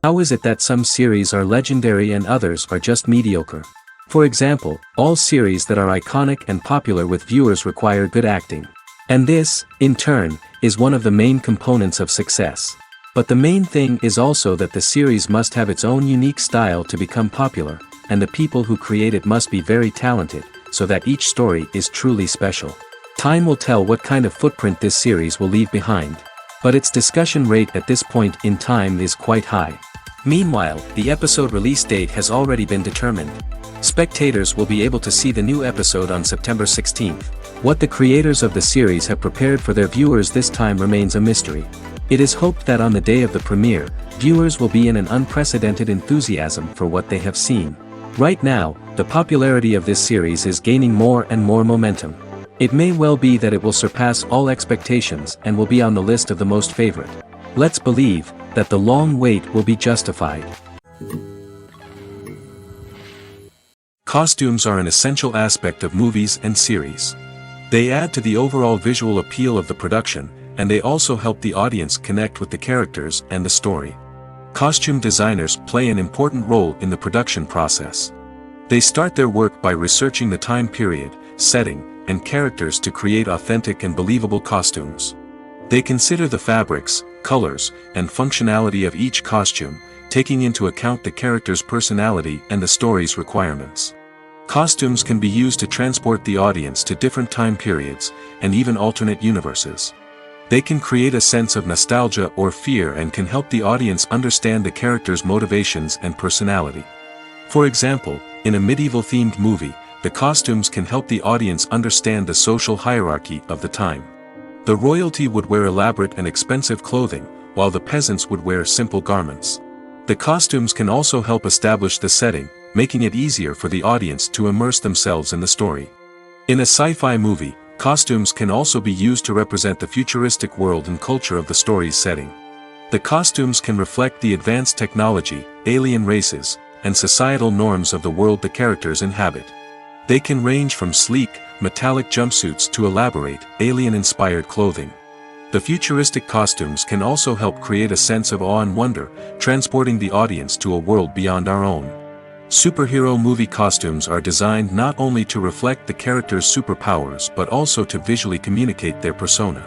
How is it that some series are legendary and others are just mediocre? For example, all series that are iconic and popular with viewers require good acting. And this, in turn, is one of the main components of success. But the main thing is also that the series must have its own unique style to become popular, and the people who create it must be very talented, so that each story is truly special. Time will tell what kind of footprint this series will leave behind. But its discussion rate at this point in time is quite high. Meanwhile, the episode release date has already been determined. Spectators will be able to see the new episode on September 16th. What the creators of the series have prepared for their viewers this time remains a mystery. It is hoped that on the day of the premiere, viewers will be in an unprecedented enthusiasm for what they have seen. Right now, the popularity of this series is gaining more and more momentum. It may well be that it will surpass all expectations and will be on the list of the most favorite. Let's believe that the long wait will be justified. Costumes are an essential aspect of movies and series. They add to the overall visual appeal of the production, and they also help the audience connect with the characters and the story. Costume designers play an important role in the production process. They start their work by researching the time period, setting, and characters to create authentic and believable costumes. They consider the fabrics, colors, and functionality of each costume, taking into account the character's personality and the story's requirements. Costumes can be used to transport the audience to different time periods, and even alternate universes. They can create a sense of nostalgia or fear and can help the audience understand the character's motivations and personality. For example, in a medieval-themed movie, the costumes can help the audience understand the social hierarchy of the time. The royalty would wear elaborate and expensive clothing, while the peasants would wear simple garments. The costumes can also help establish the setting, making it easier for the audience to immerse themselves in the story. In a sci-fi movie, costumes can also be used to represent the futuristic world and culture of the story's setting. The costumes can reflect the advanced technology, alien races, and societal norms of the world the characters inhabit. They can range from sleek, metallic jumpsuits to elaborate, alien-inspired clothing. The futuristic costumes can also help create a sense of awe and wonder, transporting the audience to a world beyond our own. Superhero movie costumes are designed not only to reflect the character's superpowers but also to visually communicate their persona.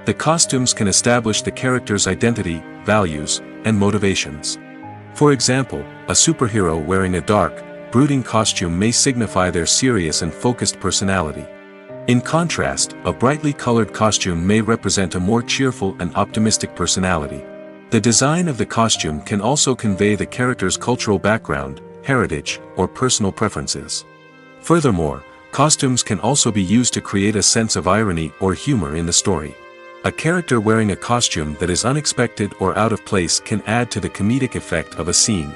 The costumes can establish the character's identity, values, and motivations. For example, a superhero wearing a dark, brooding costume may signify their serious and focused personality. In contrast, a brightly colored costume may represent a more cheerful and optimistic personality. The design of the costume can also convey the character's cultural background, heritage, or personal preferences. Furthermore, costumes can also be used to create a sense of irony or humor in the story. A character wearing a costume that is unexpected or out of place can add to the comedic effect of a scene.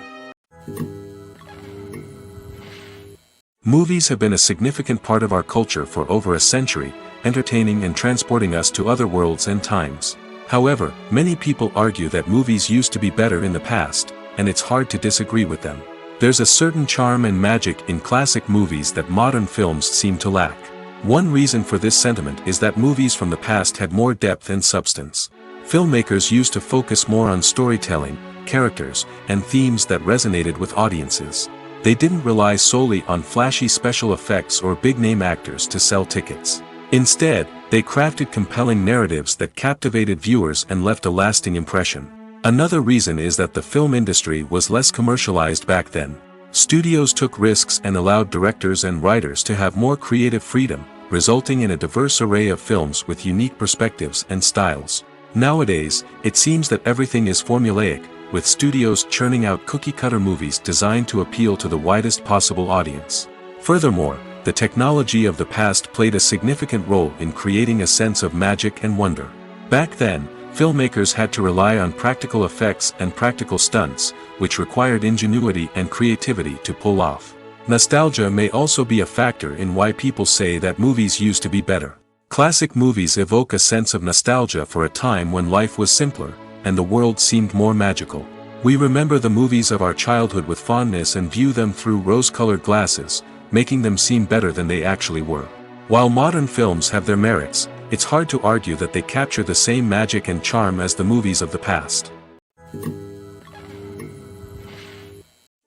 Movies have been a significant part of our culture for over a century, entertaining and transporting us to other worlds and times. However, many people argue that movies used to be better in the past, and it's hard to disagree with them. There's a certain charm and magic in classic movies that modern films seem to lack. One reason for this sentiment is that movies from the past had more depth and substance. Filmmakers used to focus more on storytelling, characters, and themes that resonated with audiences. They didn't rely solely on flashy special effects or big-name actors to sell tickets. Instead, they crafted compelling narratives that captivated viewers and left a lasting impression. Another reason is that the film industry was less commercialized back then. Studios took risks and allowed directors and writers to have more creative freedom, resulting in a diverse array of films with unique perspectives and styles. Nowadays, it seems that everything is formulaic, with studios churning out cookie-cutter movies designed to appeal to the widest possible audience. Furthermore, the technology of the past played a significant role in creating a sense of magic and wonder. Back then, filmmakers had to rely on practical effects and practical stunts, which required ingenuity and creativity to pull off. Nostalgia may also be a factor in why people say that movies used to be better. Classic movies evoke a sense of nostalgia for a time when life was simpler, and the world seemed more magical. We remember the movies of our childhood with fondness and view them through rose-colored glasses, making them seem better than they actually were. While modern films have their merits, it's hard to argue that they capture the same magic and charm as the movies of the past.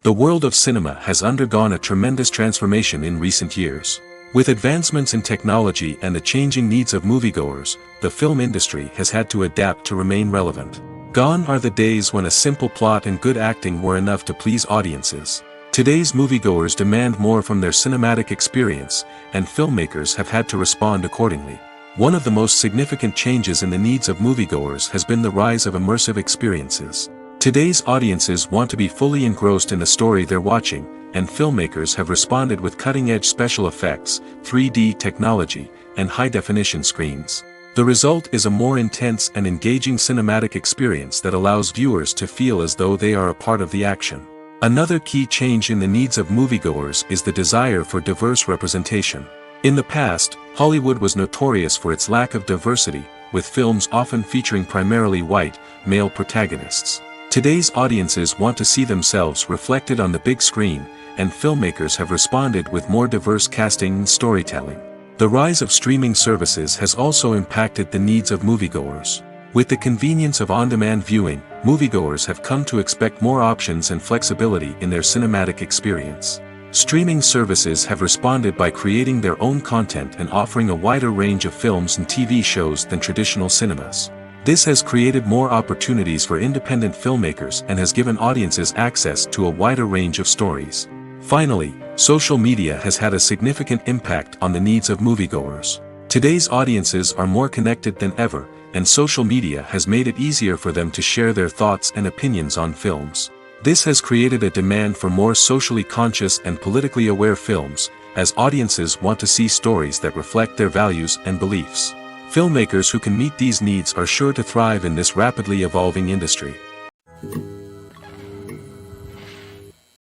The world of cinema has undergone a tremendous transformation in recent years. With advancements in technology and the changing needs of moviegoers, the film industry has had to adapt to remain relevant. Gone are the days when a simple plot and good acting were enough to please audiences. Today's moviegoers demand more from their cinematic experience, and filmmakers have had to respond accordingly. One of the most significant changes in the needs of moviegoers has been the rise of immersive experiences. Today's audiences want to be fully engrossed in the story they're watching, and filmmakers have responded with cutting-edge special effects, 3D technology, and high-definition screens. The result is a more intense and engaging cinematic experience that allows viewers to feel as though they are a part of the action. Another key change in the needs of moviegoers is the desire for diverse representation. In the past, Hollywood was notorious for its lack of diversity, with films often featuring primarily white, male protagonists. Today's audiences want to see themselves reflected on the big screen, and filmmakers have responded with more diverse casting and storytelling. The rise of streaming services has also impacted the needs of moviegoers. With the convenience of on-demand viewing, moviegoers have come to expect more options and flexibility in their cinematic experience. Streaming services have responded by creating their own content and offering a wider range of films and TV shows than traditional cinemas. This has created more opportunities for independent filmmakers and has given audiences access to a wider range of stories. Finally, social media has had a significant impact on the needs of moviegoers. Today's audiences are more connected than ever, and social media has made it easier for them to share their thoughts and opinions on films. This has created a demand for more socially conscious and politically aware films, as audiences want to see stories that reflect their values and beliefs. Filmmakers who can meet these needs are sure to thrive in this rapidly evolving industry.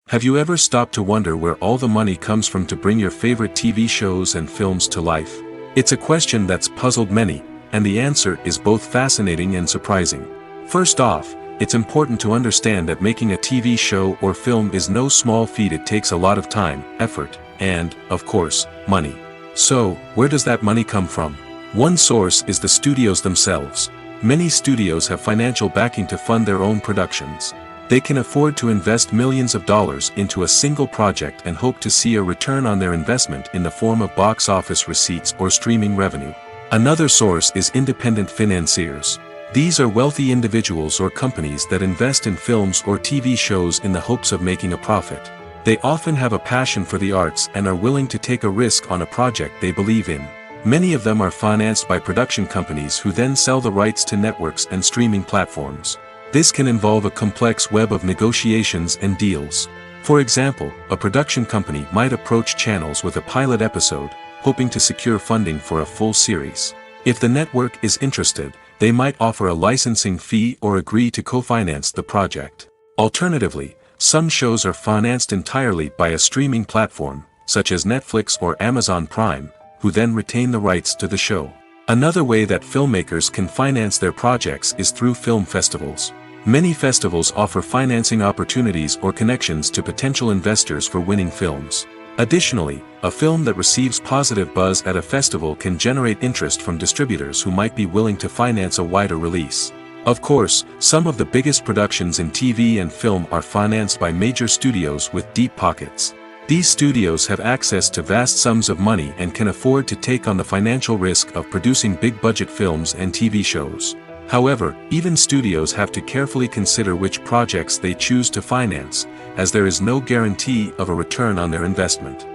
Have you ever stopped to wonder where all the money comes from to bring your favorite TV shows and films to life? It's a question that's puzzled many, and the answer is both fascinating and surprising. First off, it's important to understand that making a TV show or film is no small feat. It takes a lot of time, effort, and, of course, money. So, where does that money come from? One source is the studios themselves. Many studios have financial backing to fund their own productions. They can afford to invest millions of dollars into a single project and hope to see a return on their investment in the form of box office receipts or streaming revenue. Another source is independent financiers. These are wealthy individuals or companies that invest in films or TV shows in the hopes of making a profit. They often have a passion for the arts and are willing to take a risk on a project they believe in. Many of them are financed by production companies who then sell the rights to networks and streaming platforms. This can involve a complex web of negotiations and deals. For example, a production company might approach channels with a pilot episode, hoping to secure funding for a full series. If the network is interested, they might offer a licensing fee or agree to co-finance the project. Alternatively, some shows are financed entirely by a streaming platform, such as Netflix or Amazon Prime, who then retain the rights to the show. Another way that filmmakers can finance their projects is through film festivals. Many festivals offer financing opportunities or connections to potential investors for winning films. Additionally, a film that receives positive buzz at a festival can generate interest from distributors who might be willing to finance a wider release. Of course, some of the biggest productions in TV and film are financed by major studios with deep pockets. These studios have access to vast sums of money and can afford to take on the financial risk of producing big-budget films and TV shows. However, even studios have to carefully consider which projects they choose to finance, as there is no guarantee of a return on their investment.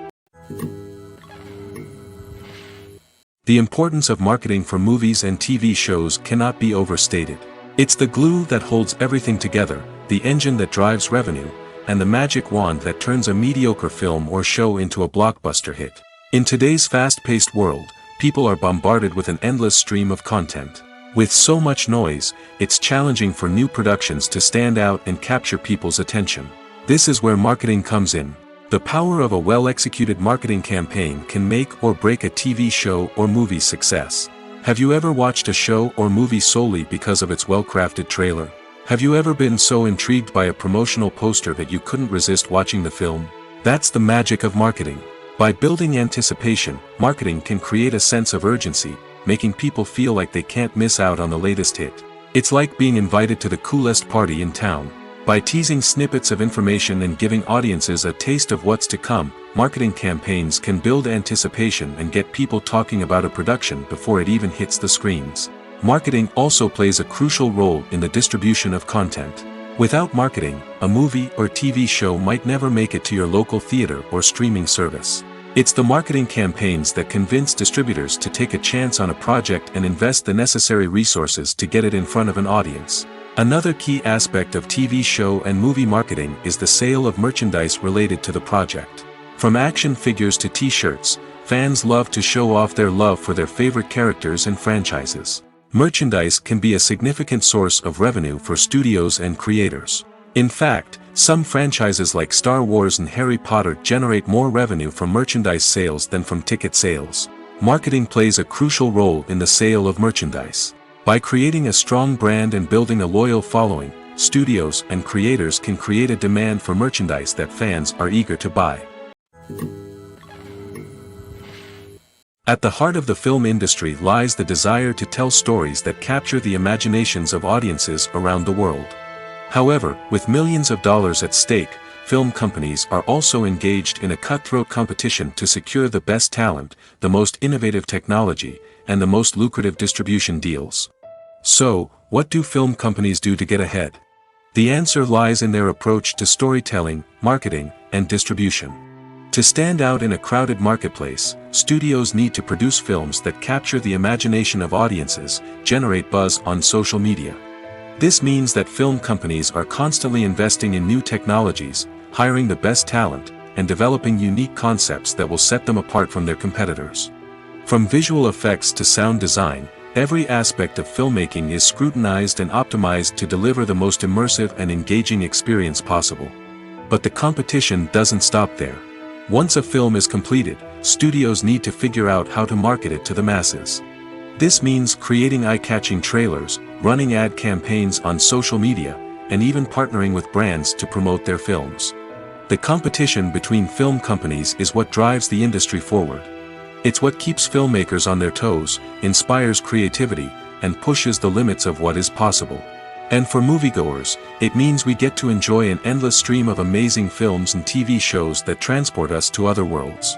The importance of marketing for movies and TV shows cannot be overstated. It's the glue that holds everything together, the engine that drives revenue, and the magic wand that turns a mediocre film or show into a blockbuster hit. In today's fast-paced world, people are bombarded with an endless stream of content. With so much noise, it's challenging for new productions to stand out and capture people's attention. This is where marketing comes in. The power of a well-executed marketing campaign can make or break a TV show or movie's success. Have you ever watched a show or movie solely because of its well-crafted trailer? Have you ever been so intrigued by a promotional poster that you couldn't resist watching the film? That's the magic of marketing. By building anticipation, marketing can create a sense of urgency, making people feel like they can't miss out on the latest hit. It's like being invited to the coolest party in town. By teasing snippets of information and giving audiences a taste of what's to come, marketing campaigns can build anticipation and get people talking about a production before it even hits the screens. Marketing also plays a crucial role in the distribution of content. Without marketing, a movie or TV show might never make it to your local theater or streaming service. It's the marketing campaigns that convince distributors to take a chance on a project and invest the necessary resources to get it in front of an audience. Another key aspect of TV show and movie marketing is the sale of merchandise related to the project. From action figures to t-shirts, fans love to show off their love for their favorite characters and franchises. Merchandise can be a significant source of revenue for studios and creators. In fact, some franchises like Star Wars and Harry Potter generate more revenue from merchandise sales than from ticket sales. Marketing plays a crucial role in the sale of merchandise. By creating a strong brand and building a loyal following, studios and creators can create a demand for merchandise that fans are eager to buy. At the heart of the film industry lies the desire to tell stories that capture the imaginations of audiences around the world. However, with millions of dollars at stake, film companies are also engaged in a cutthroat competition to secure the best talent, the most innovative technology, and the most lucrative distribution deals. So, what do film companies do to get ahead? The answer lies in their approach to storytelling, marketing, and distribution. To stand out in a crowded marketplace, studios need to produce films that capture the imagination of audiences, generate buzz on social media. This means that film companies are constantly investing in new technologies, hiring the best talent, and developing unique concepts that will set them apart from their competitors. From visual effects to sound design, every aspect of filmmaking is scrutinized and optimized to deliver the most immersive and engaging experience possible. But the competition doesn't stop there. Once a film is completed, studios need to figure out how to market it to the masses. This means creating eye-catching trailers, running ad campaigns on social media, and even partnering with brands to promote their films. The competition between film companies is what drives the industry forward. It's what keeps filmmakers on their toes, inspires creativity, and pushes the limits of what is possible. And for moviegoers, it means we get to enjoy an endless stream of amazing films and TV shows that transport us to other worlds.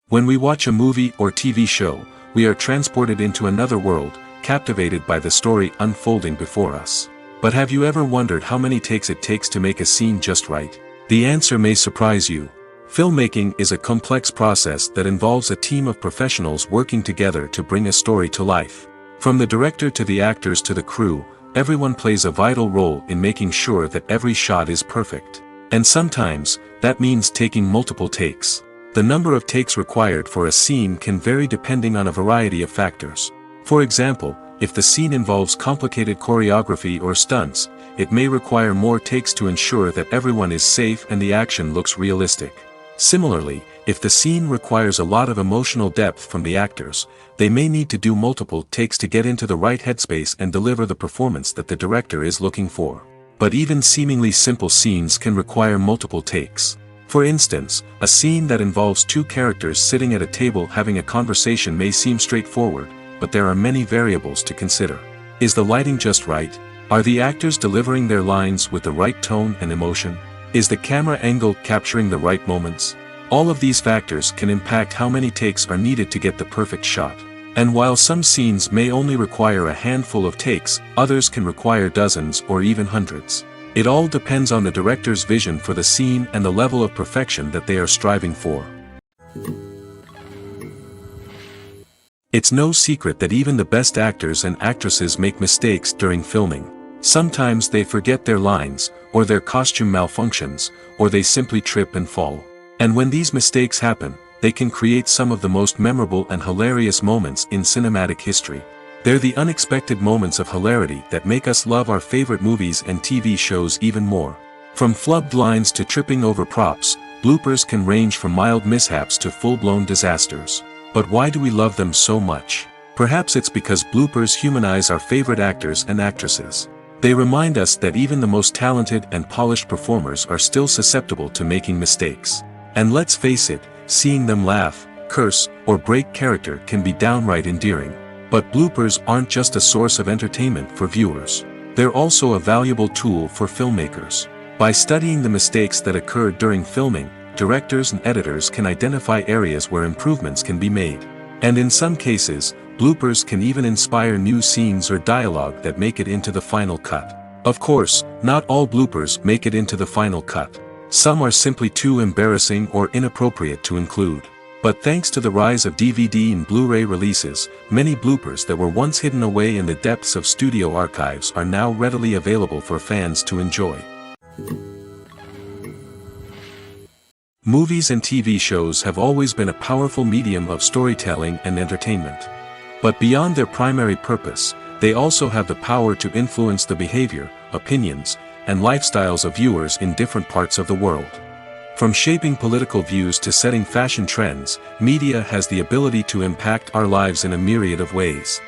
When we watch a movie or TV show, we are transported into another world, captivated by the story unfolding before us. But have you ever wondered how many takes it takes to make a scene just right? The answer may surprise you. Filmmaking is a complex process that involves a team of professionals working together to bring a story to life. From the director to the actors to the crew, everyone plays a vital role in making sure that every shot is perfect. And sometimes, that means taking multiple takes. The number of takes required for a scene can vary depending on a variety of factors. For example, if the scene involves complicated choreography or stunts, it may require more takes to ensure that everyone is safe and the action looks realistic. Similarly, if the scene requires a lot of emotional depth from the actors, they may need to do multiple takes to get into the right headspace and deliver the performance that the director is looking for. But even seemingly simple scenes can require multiple takes. For instance, a scene that involves two characters sitting at a table having a conversation may seem straightforward, but there are many variables to consider. Is the lighting just right? Are the actors delivering their lines with the right tone and emotion? Is the camera angle capturing the right moments? All of these factors can impact how many takes are needed to get the perfect shot. And while some scenes may only require a handful of takes, others can require dozens or even hundreds. It all depends on the director's vision for the scene and the level of perfection that they are striving for. It's no secret that even the best actors and actresses make mistakes during filming. Sometimes they forget their lines, or their costume malfunctions, or they simply trip and fall. And when these mistakes happen, they can create some of the most memorable and hilarious moments in cinematic history. They're the unexpected moments of hilarity that make us love our favorite movies and TV shows even more. From flubbed lines to tripping over props, bloopers can range from mild mishaps to full-blown disasters. But why do we love them so much? Perhaps it's because bloopers humanize our favorite actors and actresses. They remind us that even the most talented and polished performers are still susceptible to making mistakes. And let's face it, seeing them laugh, curse, or break character can be downright endearing. But bloopers aren't just a source of entertainment for viewers. They're also a valuable tool for filmmakers. By studying the mistakes that occurred during filming, directors and editors can identify areas where improvements can be made. And in some cases, bloopers can even inspire new scenes or dialogue that make it into the final cut. Of course, not all bloopers make it into the final cut. Some are simply too embarrassing or inappropriate to include. But thanks to the rise of DVD and Blu-ray releases, many bloopers that were once hidden away in the depths of studio archives are now readily available for fans to enjoy. Movies and TV shows have always been a powerful medium of storytelling and entertainment. But beyond their primary purpose, they also have the power to influence the behavior, opinions, and lifestyles of viewers in different parts of the world. From shaping political views to setting fashion trends, media has the ability to impact our lives in a myriad of ways.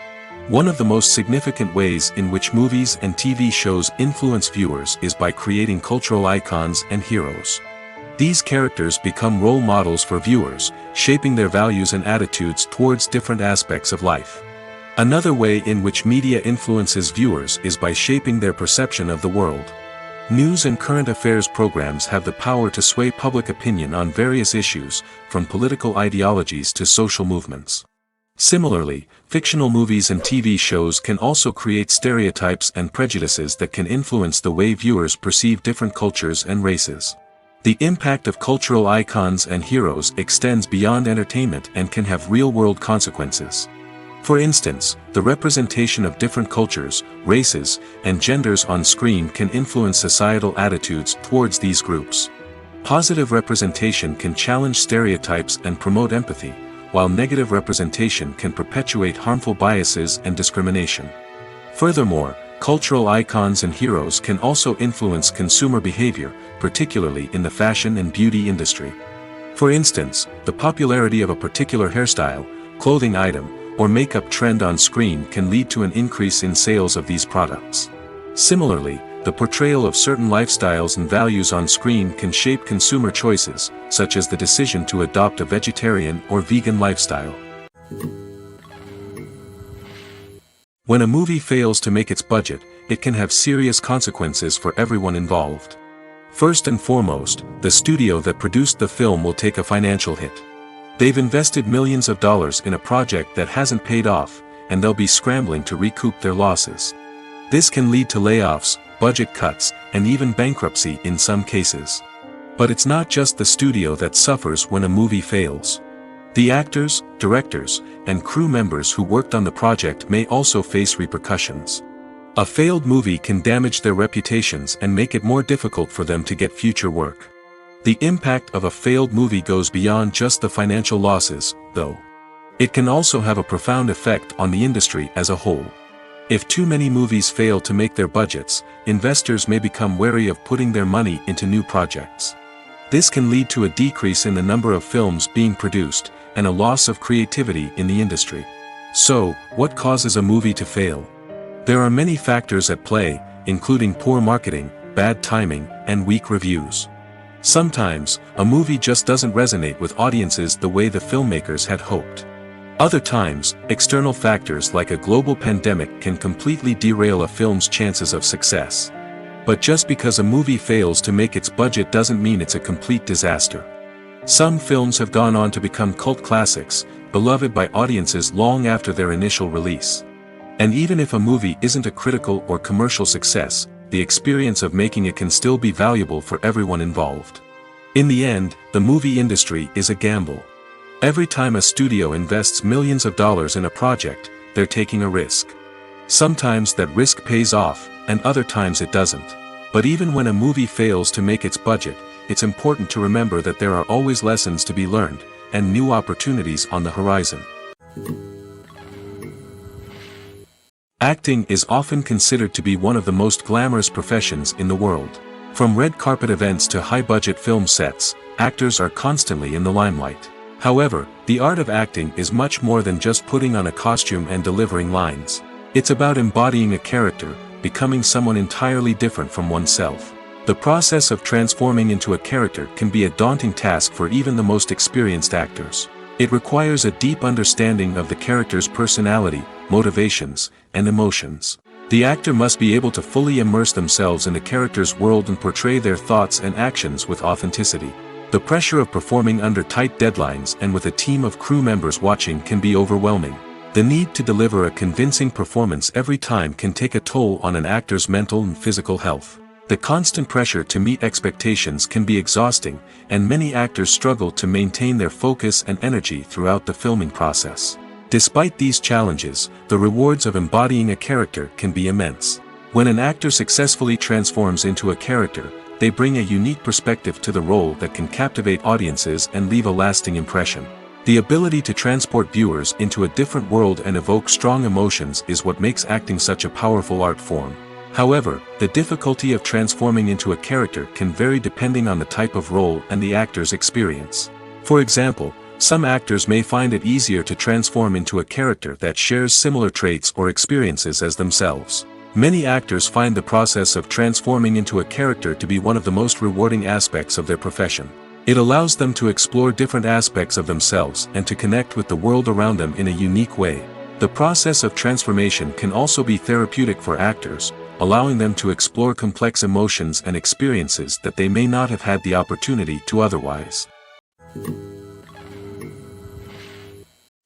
One of the most significant ways in which movies and TV shows influence viewers is by creating cultural icons and heroes. These characters become role models for viewers, shaping their values and attitudes towards different aspects of life. Another way in which media influences viewers is by shaping their perception of the world. News and current affairs programs have the power to sway public opinion on various issues, from political ideologies to social movements. Similarly, fictional movies and TV shows can also create stereotypes and prejudices that can influence the way viewers perceive different cultures and races. The impact of cultural icons and heroes extends beyond entertainment and can have real-world consequences. For instance, the representation of different cultures, races, and genders on screen can influence societal attitudes towards these groups. Positive representation can challenge stereotypes and promote empathy, while negative representation can perpetuate harmful biases and discrimination. Furthermore, cultural icons and heroes can also influence consumer behavior, particularly in the fashion and beauty industry. For instance, the popularity of a particular hairstyle, clothing item, or makeup trend on screen can lead to an increase in sales of these products. Similarly, the portrayal of certain lifestyles and values on screen can shape consumer choices, such as the decision to adopt a vegetarian or vegan lifestyle. When a movie fails to make its budget, it can have serious consequences for everyone involved. First and foremost, the studio that produced the film will take a financial hit. They've invested millions of dollars in a project that hasn't paid off, and they'll be scrambling to recoup their losses. This can lead to layoffs, budget cuts, and even bankruptcy in some cases. But it's not just the studio that suffers when a movie fails. The actors, directors, and crew members who worked on the project may also face repercussions. A failed movie can damage their reputations and make it more difficult for them to get future work. The impact of a failed movie goes beyond just the financial losses, though. It can also have a profound effect on the industry as a whole. If too many movies fail to make their budgets, investors may become wary of putting their money into new projects. This can lead to a decrease in the number of films being produced, and a loss of creativity in the industry. So, what causes a movie to fail? There are many factors at play, including poor marketing, bad timing, and weak reviews. Sometimes, a movie just doesn't resonate with audiences the way the filmmakers had hoped. Other times, external factors like a global pandemic can completely derail a film's chances of success. But just because a movie fails to make its budget doesn't mean it's a complete disaster. Some films have gone on to become cult classics, beloved by audiences long after their initial release. And even if a movie isn't a critical or commercial success, the experience of making it can still be valuable for everyone involved. In the end, the movie industry is a gamble. Every time a studio invests millions of dollars in a project, they're taking a risk. Sometimes that risk pays off, and other times it doesn't. But even when a movie fails to make its budget, it's important to remember that there are always lessons to be learned, and new opportunities on the horizon. Acting is often considered to be one of the most glamorous professions in the world. From red carpet events to high-budget film sets, actors are constantly in the limelight. However, the art of acting is much more than just putting on a costume and delivering lines. It's about embodying a character, becoming someone entirely different from oneself. The process of transforming into a character can be a daunting task for even the most experienced actors. It requires a deep understanding of the character's personality, motivations, and emotions. The actor must be able to fully immerse themselves in the character's world and portray their thoughts and actions with authenticity. The pressure of performing under tight deadlines and with a team of crew members watching can be overwhelming. The need to deliver a convincing performance every time can take a toll on an actor's mental and physical health. The constant pressure to meet expectations can be exhausting, and many actors struggle to maintain their focus and energy throughout the filming process. Despite these challenges, the rewards of embodying a character can be immense. When an actor successfully transforms into a character, they bring a unique perspective to the role that can captivate audiences and leave a lasting impression. The ability to transport viewers into a different world and evoke strong emotions is what makes acting such a powerful art form. However, the difficulty of transforming into a character can vary depending on the type of role and the actor's experience. For example, some actors may find it easier to transform into a character that shares similar traits or experiences as themselves. Many actors find the process of transforming into a character to be one of the most rewarding aspects of their profession. It allows them to explore different aspects of themselves and to connect with the world around them in a unique way. The process of transformation can also be therapeutic for actors, allowing them to explore complex emotions and experiences that they may not have had the opportunity to otherwise.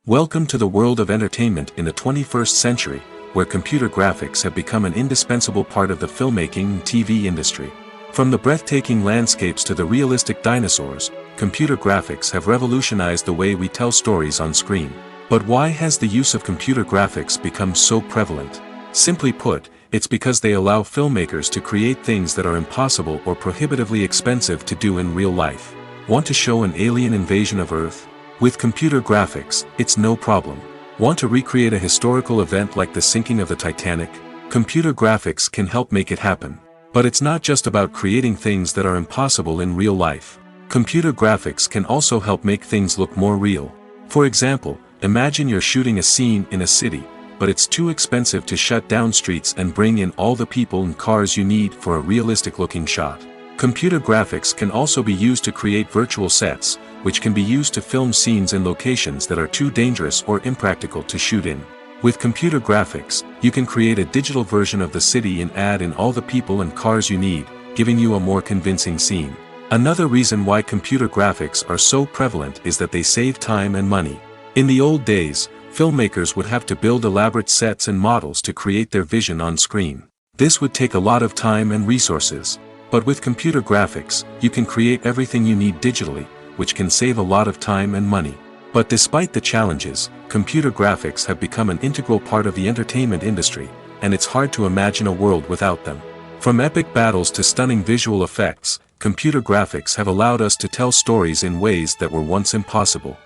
Welcome to the world of entertainment in the 21st century, where computer graphics have become an indispensable part of the filmmaking and TV industry. From the breathtaking landscapes to the realistic dinosaurs, computer graphics have revolutionized the way we tell stories on screen. But why has the use of computer graphics become so prevalent? Simply put, it's because they allow filmmakers to create things that are impossible or prohibitively expensive to do in real life. Want to show an alien invasion of Earth? With computer graphics, it's no problem. Want to recreate a historical event like the sinking of the Titanic? Computer graphics can help make it happen. But it's not just about creating things that are impossible in real life. Computer graphics can also help make things look more real. For example, imagine you're shooting a scene in a city, but it's too expensive to shut down streets and bring in all the people and cars you need for a realistic-looking shot. Computer graphics can also be used to create virtual sets, which can be used to film scenes in locations that are too dangerous or impractical to shoot in. With computer graphics, you can create a digital version of the city and add in all the people and cars you need, giving you a more convincing scene. Another reason why computer graphics are so prevalent is that they save time and money. In the old days, filmmakers would have to build elaborate sets and models to create their vision on screen. This would take a lot of time and resources. But with computer graphics, you can create everything you need digitally, which can save a lot of time and money. But despite the challenges, computer graphics have become an integral part of the entertainment industry, and it's hard to imagine a world without them. From epic battles to stunning visual effects, computer graphics have allowed us to tell stories in ways that were once impossible.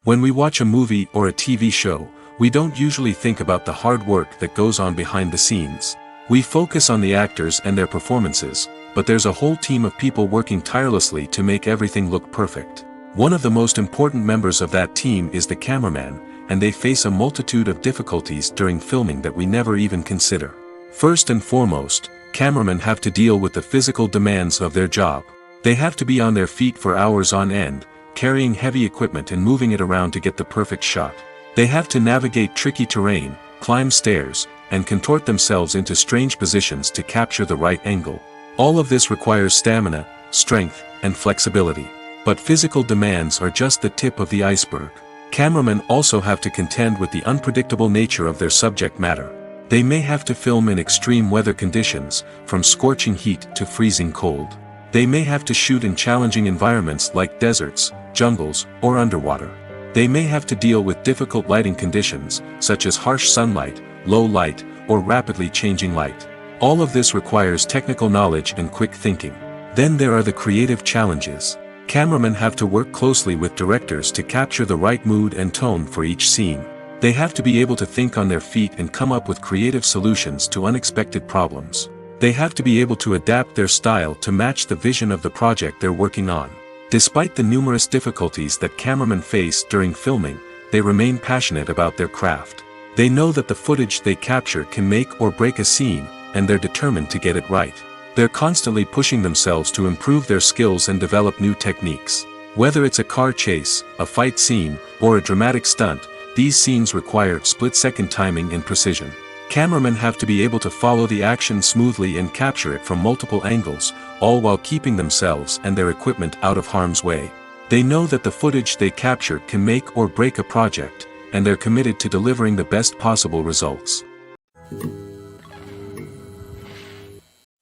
When we watch a movie or a TV show, we don't usually think about the hard work that goes on behind the scenes. We focus on the actors and their performances, but there's a whole team of people working tirelessly to make everything look perfect. One of the most important members of that team is the cameraman, and they face a multitude of difficulties during filming that we never even consider. First and foremost, cameramen have to deal with the physical demands of their job. They have to be on their feet for hours on end, carrying heavy equipment and moving it around to get the perfect shot. They have to navigate tricky terrain, climb stairs, and contort themselves into strange positions to capture the right angle. All of this requires stamina, strength, and flexibility. But physical demands are just the tip of the iceberg. Cameramen also have to contend with the unpredictable nature of their subject matter. They may have to film in extreme weather conditions, from scorching heat to freezing cold. They may have to shoot in challenging environments like deserts, jungles, or underwater. They may have to deal with difficult lighting conditions, such as harsh sunlight, low light, or rapidly changing light. All of this requires technical knowledge and quick thinking. Then there are the creative challenges. Cameramen have to work closely with directors to capture the right mood and tone for each scene. They have to be able to think on their feet and come up with creative solutions to unexpected problems. They have to be able to adapt their style to match the vision of the project they're working on. Despite the numerous difficulties that cameramen face during filming, they remain passionate about their craft. They know that the footage they capture can make or break a scene, and they're determined to get it right. They're constantly pushing themselves to improve their skills and develop new techniques. Whether it's a car chase, a fight scene, or a dramatic stunt, these scenes require split-second timing and precision. Cameramen have to be able to follow the action smoothly and capture it from multiple angles, all while keeping themselves and their equipment out of harm's way. They know that the footage they capture can make or break a project, and they're committed to delivering the best possible results.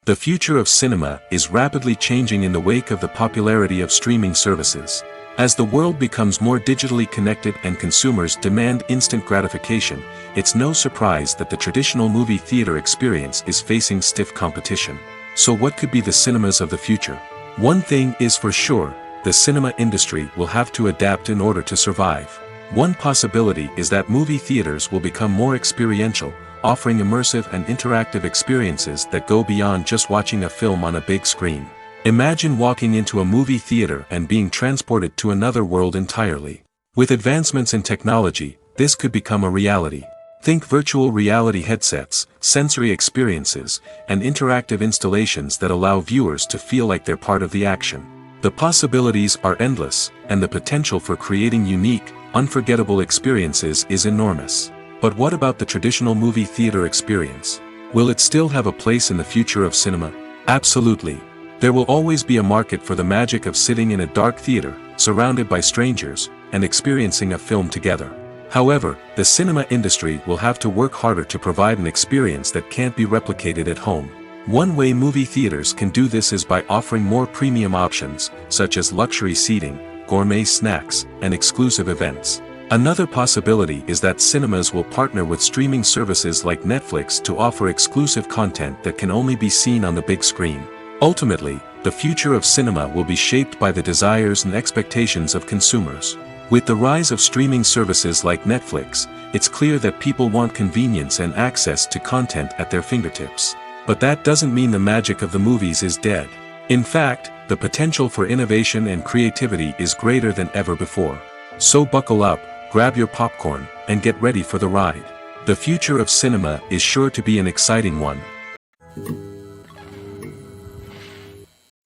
The future of cinema is rapidly changing in the wake of the popularity of streaming services. As the world becomes more digitally connected and consumers demand instant gratification, it's no surprise that the traditional movie theater experience is facing stiff competition. So what could be the cinemas of the future? One thing is for sure, the cinema industry will have to adapt in order to survive. One possibility is that movie theaters will become more experiential, offering immersive and interactive experiences that go beyond just watching a film on a big screen. Imagine walking into a movie theater and being transported to another world entirely. With advancements in technology, this could become a reality. Think virtual reality headsets, sensory experiences, and interactive installations that allow viewers to feel like they're part of the action. The possibilities are endless, and the potential for creating unique, unforgettable experiences is enormous. But what about the traditional movie theater experience? Will it still have a place in the future of cinema? Absolutely. There will always be a market for the magic of sitting in a dark theater, surrounded by strangers, and experiencing a film together. However, the cinema industry will have to work harder to provide an experience that can't be replicated at home. One way movie theaters can do this is by offering more premium options, such as luxury seating, gourmet snacks, and exclusive events. Another possibility is that cinemas will partner with streaming services like Netflix to offer exclusive content that can only be seen on the big screen. Ultimately, the future of cinema will be shaped by the desires and expectations of consumers. With the rise of streaming services like Netflix, it's clear that people want convenience and access to content at their fingertips. But that doesn't mean the magic of the movies is dead. In fact, the potential for innovation and creativity is greater than ever before. So buckle up, grab your popcorn, and get ready for the ride. The future of cinema is sure to be an exciting one.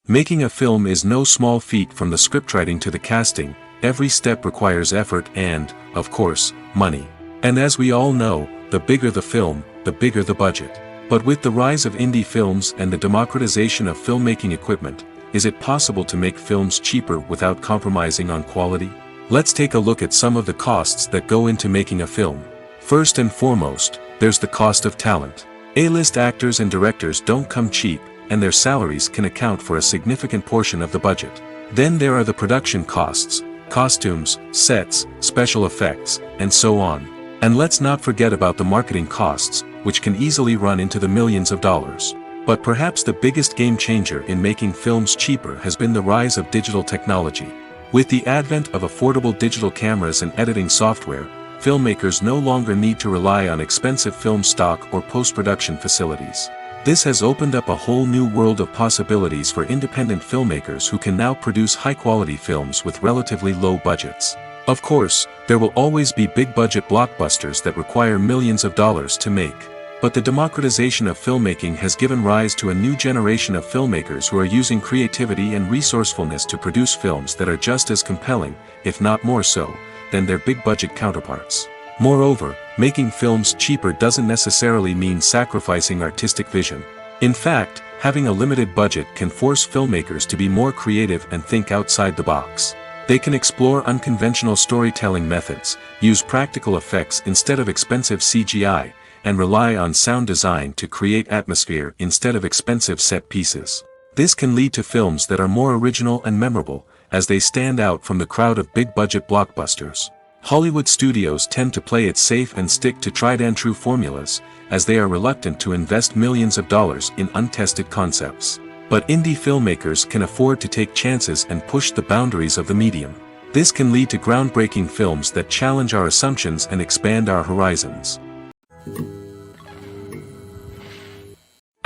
Making a film is no small feat. From the scriptwriting to the casting, every step requires effort and, of course, money. And as we all know, the bigger the film, the bigger the budget. But with the rise of indie films and the democratization of filmmaking equipment, is it possible to make films cheaper without compromising on quality? Let's take a look at some of the costs that go into making a film. First and foremost, there's the cost of talent. A-list actors and directors don't come cheap, and their salaries can account for a significant portion of the budget. Then there are the production costs, costumes, sets, special effects, and so on. And let's not forget about the marketing costs, which can easily run into the millions of dollars. But perhaps the biggest game changer in making films cheaper has been the rise of digital technology. With the advent of affordable digital cameras and editing software, filmmakers no longer need to rely on expensive film stock or post-production facilities. This has opened up a whole new world of possibilities for independent filmmakers who can now produce high-quality films with relatively low budgets. Of course, there will always be big-budget blockbusters that require millions of dollars to make. But the democratization of filmmaking has given rise to a new generation of filmmakers who are using creativity and resourcefulness to produce films that are just as compelling, if not more so, than their big-budget counterparts. Moreover, making films cheaper doesn't necessarily mean sacrificing artistic vision. In fact, having a limited budget can force filmmakers to be more creative and think outside the box. They can explore unconventional storytelling methods, use practical effects instead of expensive CGI, and rely on sound design to create atmosphere instead of expensive set pieces. This can lead to films that are more original and memorable, as they stand out from the crowd of big-budget blockbusters. Hollywood studios tend to play it safe and stick to tried-and-true formulas, as they are reluctant to invest millions of dollars in untested concepts. But indie filmmakers can afford to take chances and push the boundaries of the medium. This can lead to groundbreaking films that challenge our assumptions and expand our horizons.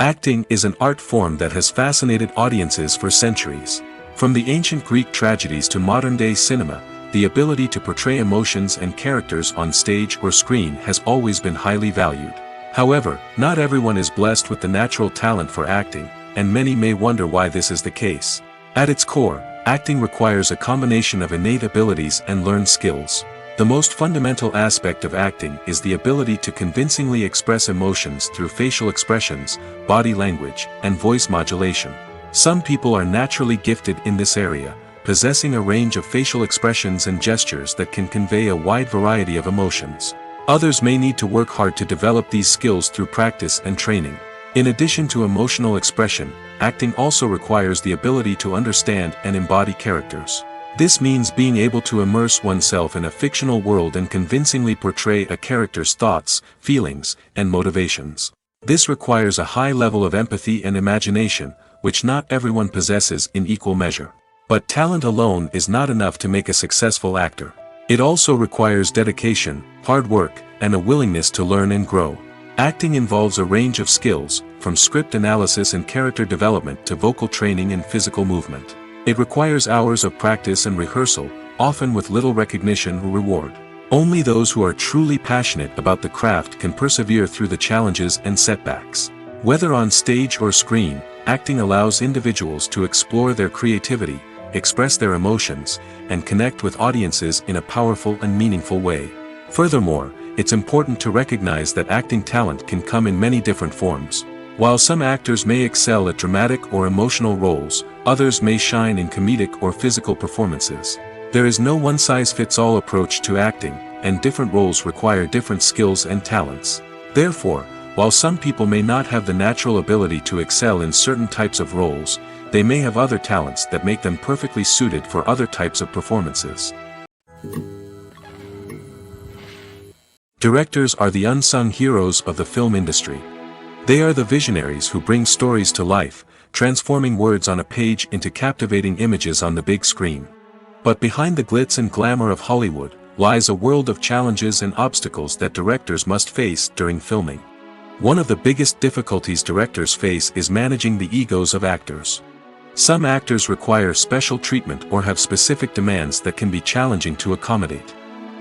Acting is an art form that has fascinated audiences for centuries. From the ancient Greek tragedies to modern-day cinema, the ability to portray emotions and characters on stage or screen has always been highly valued. However, not everyone is blessed with the natural talent for acting, and many may wonder why this is the case. At its core, acting requires a combination of innate abilities and learned skills. The most fundamental aspect of acting is the ability to convincingly express emotions through facial expressions, body language, and voice modulation. Some people are naturally gifted in this area, possessing a range of facial expressions and gestures that can convey a wide variety of emotions. Others may need to work hard to develop these skills through practice and training. In addition to emotional expression, acting also requires the ability to understand and embody characters. This means being able to immerse oneself in a fictional world and convincingly portray a character's thoughts, feelings, and motivations. This requires a high level of empathy and imagination, which not everyone possesses in equal measure. But talent alone is not enough to make a successful actor. It also requires dedication, hard work, and a willingness to learn and grow. Acting involves a range of skills, from script analysis and character development to vocal training and physical movement. It requires hours of practice and rehearsal, often with little recognition or reward. Only those who are truly passionate about the craft can persevere through the challenges and setbacks. Whether on stage or screen, acting allows individuals to explore their creativity, express their emotions, and connect with audiences in a powerful and meaningful way. Furthermore, it's important to recognize that acting talent can come in many different forms. While some actors may excel at dramatic or emotional roles, others may shine in comedic or physical performances. There is no one-size-fits-all approach to acting, and different roles require different skills and talents. Therefore, while some people may not have the natural ability to excel in certain types of roles, they may have other talents that make them perfectly suited for other types of performances. Directors are the unsung heroes of the film industry. They are the visionaries who bring stories to life, transforming words on a page into captivating images on the big screen. But behind the glitz and glamour of Hollywood, lies a world of challenges and obstacles that directors must face during filming. One of the biggest difficulties directors face is managing the egos of actors. Some actors require special treatment or have specific demands that can be challenging to accommodate.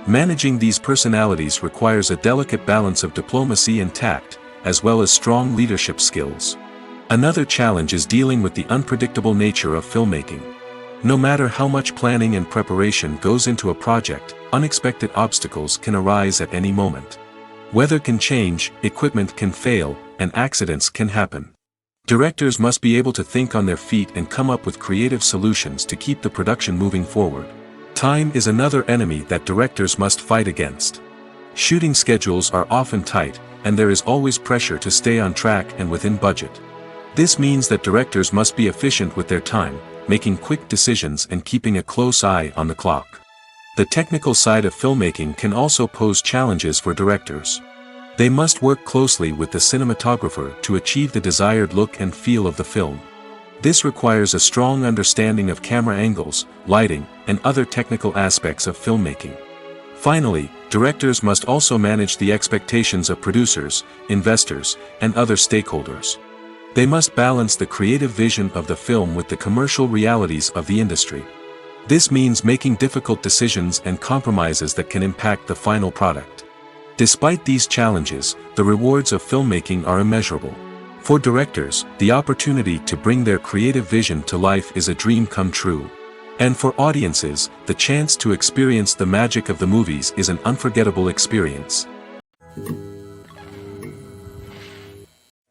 Managing these personalities requires a delicate balance of diplomacy and tact, as well as strong leadership skills. Another challenge is dealing with the unpredictable nature of filmmaking. No matter how much planning and preparation goes into a project, unexpected obstacles can arise at any moment. Weather can change, equipment can fail, and accidents can happen. Directors must be able to think on their feet and come up with creative solutions to keep the production moving forward. Time is another enemy that directors must fight against. Shooting schedules are often tight, and there is always pressure to stay on track and within budget. This means that directors must be efficient with their time, making quick decisions and keeping a close eye on the clock. The technical side of filmmaking can also pose challenges for directors. They must work closely with the cinematographer to achieve the desired look and feel of the film. This requires a strong understanding of camera angles, lighting, and other technical aspects of filmmaking. Finally, directors must also manage the expectations of producers, investors, and other stakeholders. They must balance the creative vision of the film with the commercial realities of the industry. This means making difficult decisions and compromises that can impact the final product. Despite these challenges, the rewards of filmmaking are immeasurable. For directors, the opportunity to bring their creative vision to life is a dream come true. And for audiences, the chance to experience the magic of the movies is an unforgettable experience.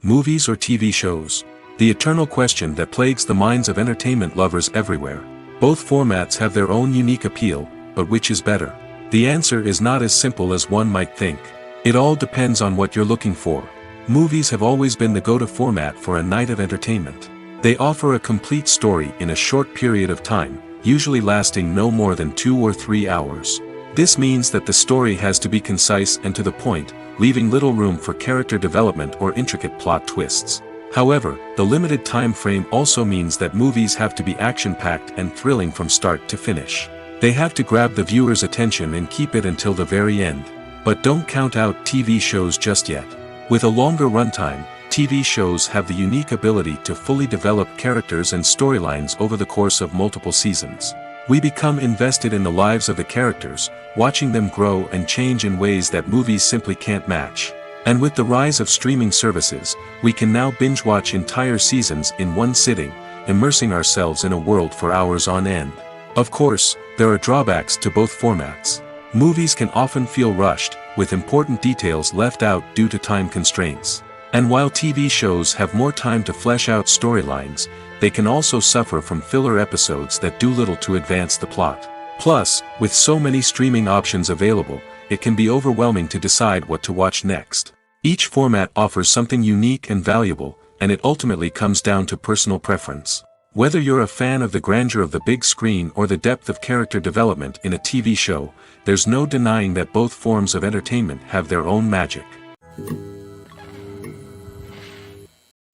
Movies or TV shows? The eternal question that plagues the minds of entertainment lovers everywhere. Both formats have their own unique appeal, but which is better? The answer is not as simple as one might think. It all depends on what you're looking for. Movies have always been the go-to format for a night of entertainment. They offer a complete story in a short period of time, usually lasting no more than 2 or 3 hours. This means that the story has to be concise and to the point, leaving little room for character development or intricate plot twists. However, the limited time frame also means that movies have to be action-packed and thrilling from start to finish. They have to grab the viewer's attention and keep it until the very end. But don't count out TV shows just yet. With a longer runtime, TV shows have the unique ability to fully develop characters and storylines over the course of multiple seasons. We become invested in the lives of the characters, watching them grow and change in ways that movies simply can't match. And with the rise of streaming services, we can now binge-watch entire seasons in one sitting, immersing ourselves in a world for hours on end. Of course, there are drawbacks to both formats. Movies can often feel rushed, with important details left out due to time constraints. And while TV shows have more time to flesh out storylines, they can also suffer from filler episodes that do little to advance the plot. Plus, with so many streaming options available, it can be overwhelming to decide what to watch next. Each format offers something unique and valuable, and it ultimately comes down to personal preference. Whether you're a fan of the grandeur of the big screen or the depth of character development in a TV show, there's no denying that both forms of entertainment have their own magic.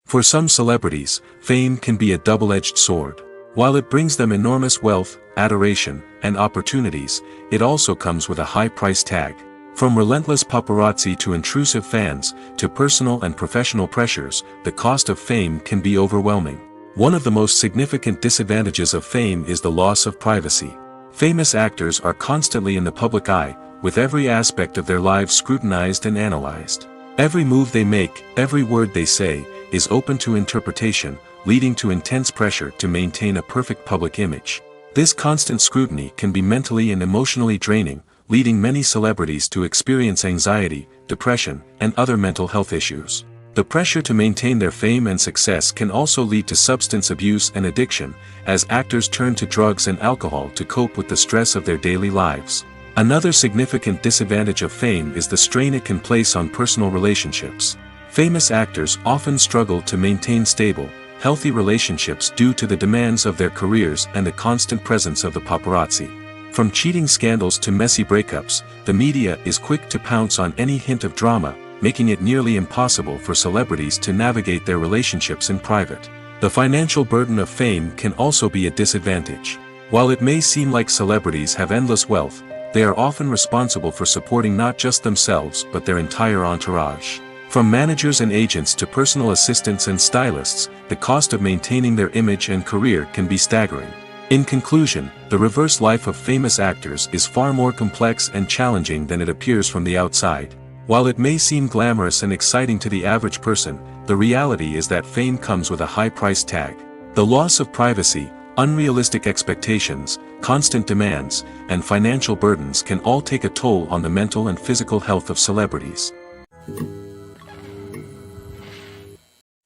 For some celebrities, fame can be a double-edged sword. While it brings them enormous wealth, adoration, and opportunities, it also comes with a high price tag. From relentless paparazzi to intrusive fans, to personal and professional pressures, the cost of fame can be overwhelming. One of the most significant disadvantages of fame is the loss of privacy. Famous actors are constantly in the public eye, with every aspect of their lives scrutinized and analyzed. Every move they make, every word they say, is open to interpretation, leading to intense pressure to maintain a perfect public image. This constant scrutiny can be mentally and emotionally draining, leading many celebrities to experience anxiety, depression, and other mental health issues. The pressure to maintain their fame and success can also lead to substance abuse and addiction, as actors turn to drugs and alcohol to cope with the stress of their daily lives. Another significant disadvantage of fame is the strain it can place on personal relationships. Famous actors often struggle to maintain stable, healthy relationships due to the demands of their careers and the constant presence of the paparazzi. From cheating scandals to messy breakups, the media is quick to pounce on any hint of drama, making it nearly impossible for celebrities to navigate their relationships in private. The financial burden of fame can also be a disadvantage. While it may seem like celebrities have endless wealth, they are often responsible for supporting not just themselves but their entire entourage. From managers and agents to personal assistants and stylists, the cost of maintaining their image and career can be staggering. In conclusion, the reverse life of famous actors is far more complex and challenging than it appears from the outside. While it may seem glamorous and exciting to the average person, the reality is that fame comes with a high price tag. The loss of privacy, unrealistic expectations, constant demands, and financial burdens can all take a toll on the mental and physical health of celebrities.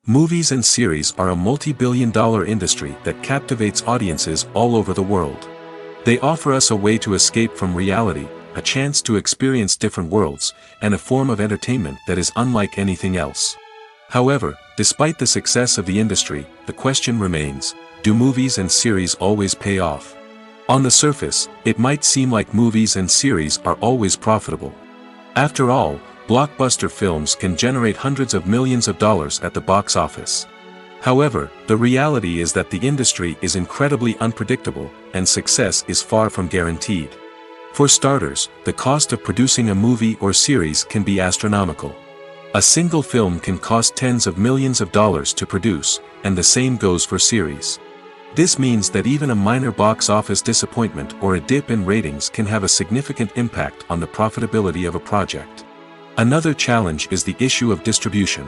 Movies and series are a multi-billion-dollar industry that captivates audiences all over the world. They offer us a way to escape from reality, a chance to experience different worlds, and a form of entertainment that is unlike anything else. However, despite the success of the industry, the question remains, do movies and series always pay off? On the surface, it might seem like movies and series are always profitable. After all, blockbuster films can generate hundreds of millions of dollars at the box office. However, the reality is that the industry is incredibly unpredictable, and success is far from guaranteed. For starters, the cost of producing a movie or series can be astronomical. A single film can cost tens of millions of dollars to produce, and the same goes for series. This means that even a minor box office disappointment or a dip in ratings can have a significant impact on the profitability of a project. Another challenge is the issue of distribution.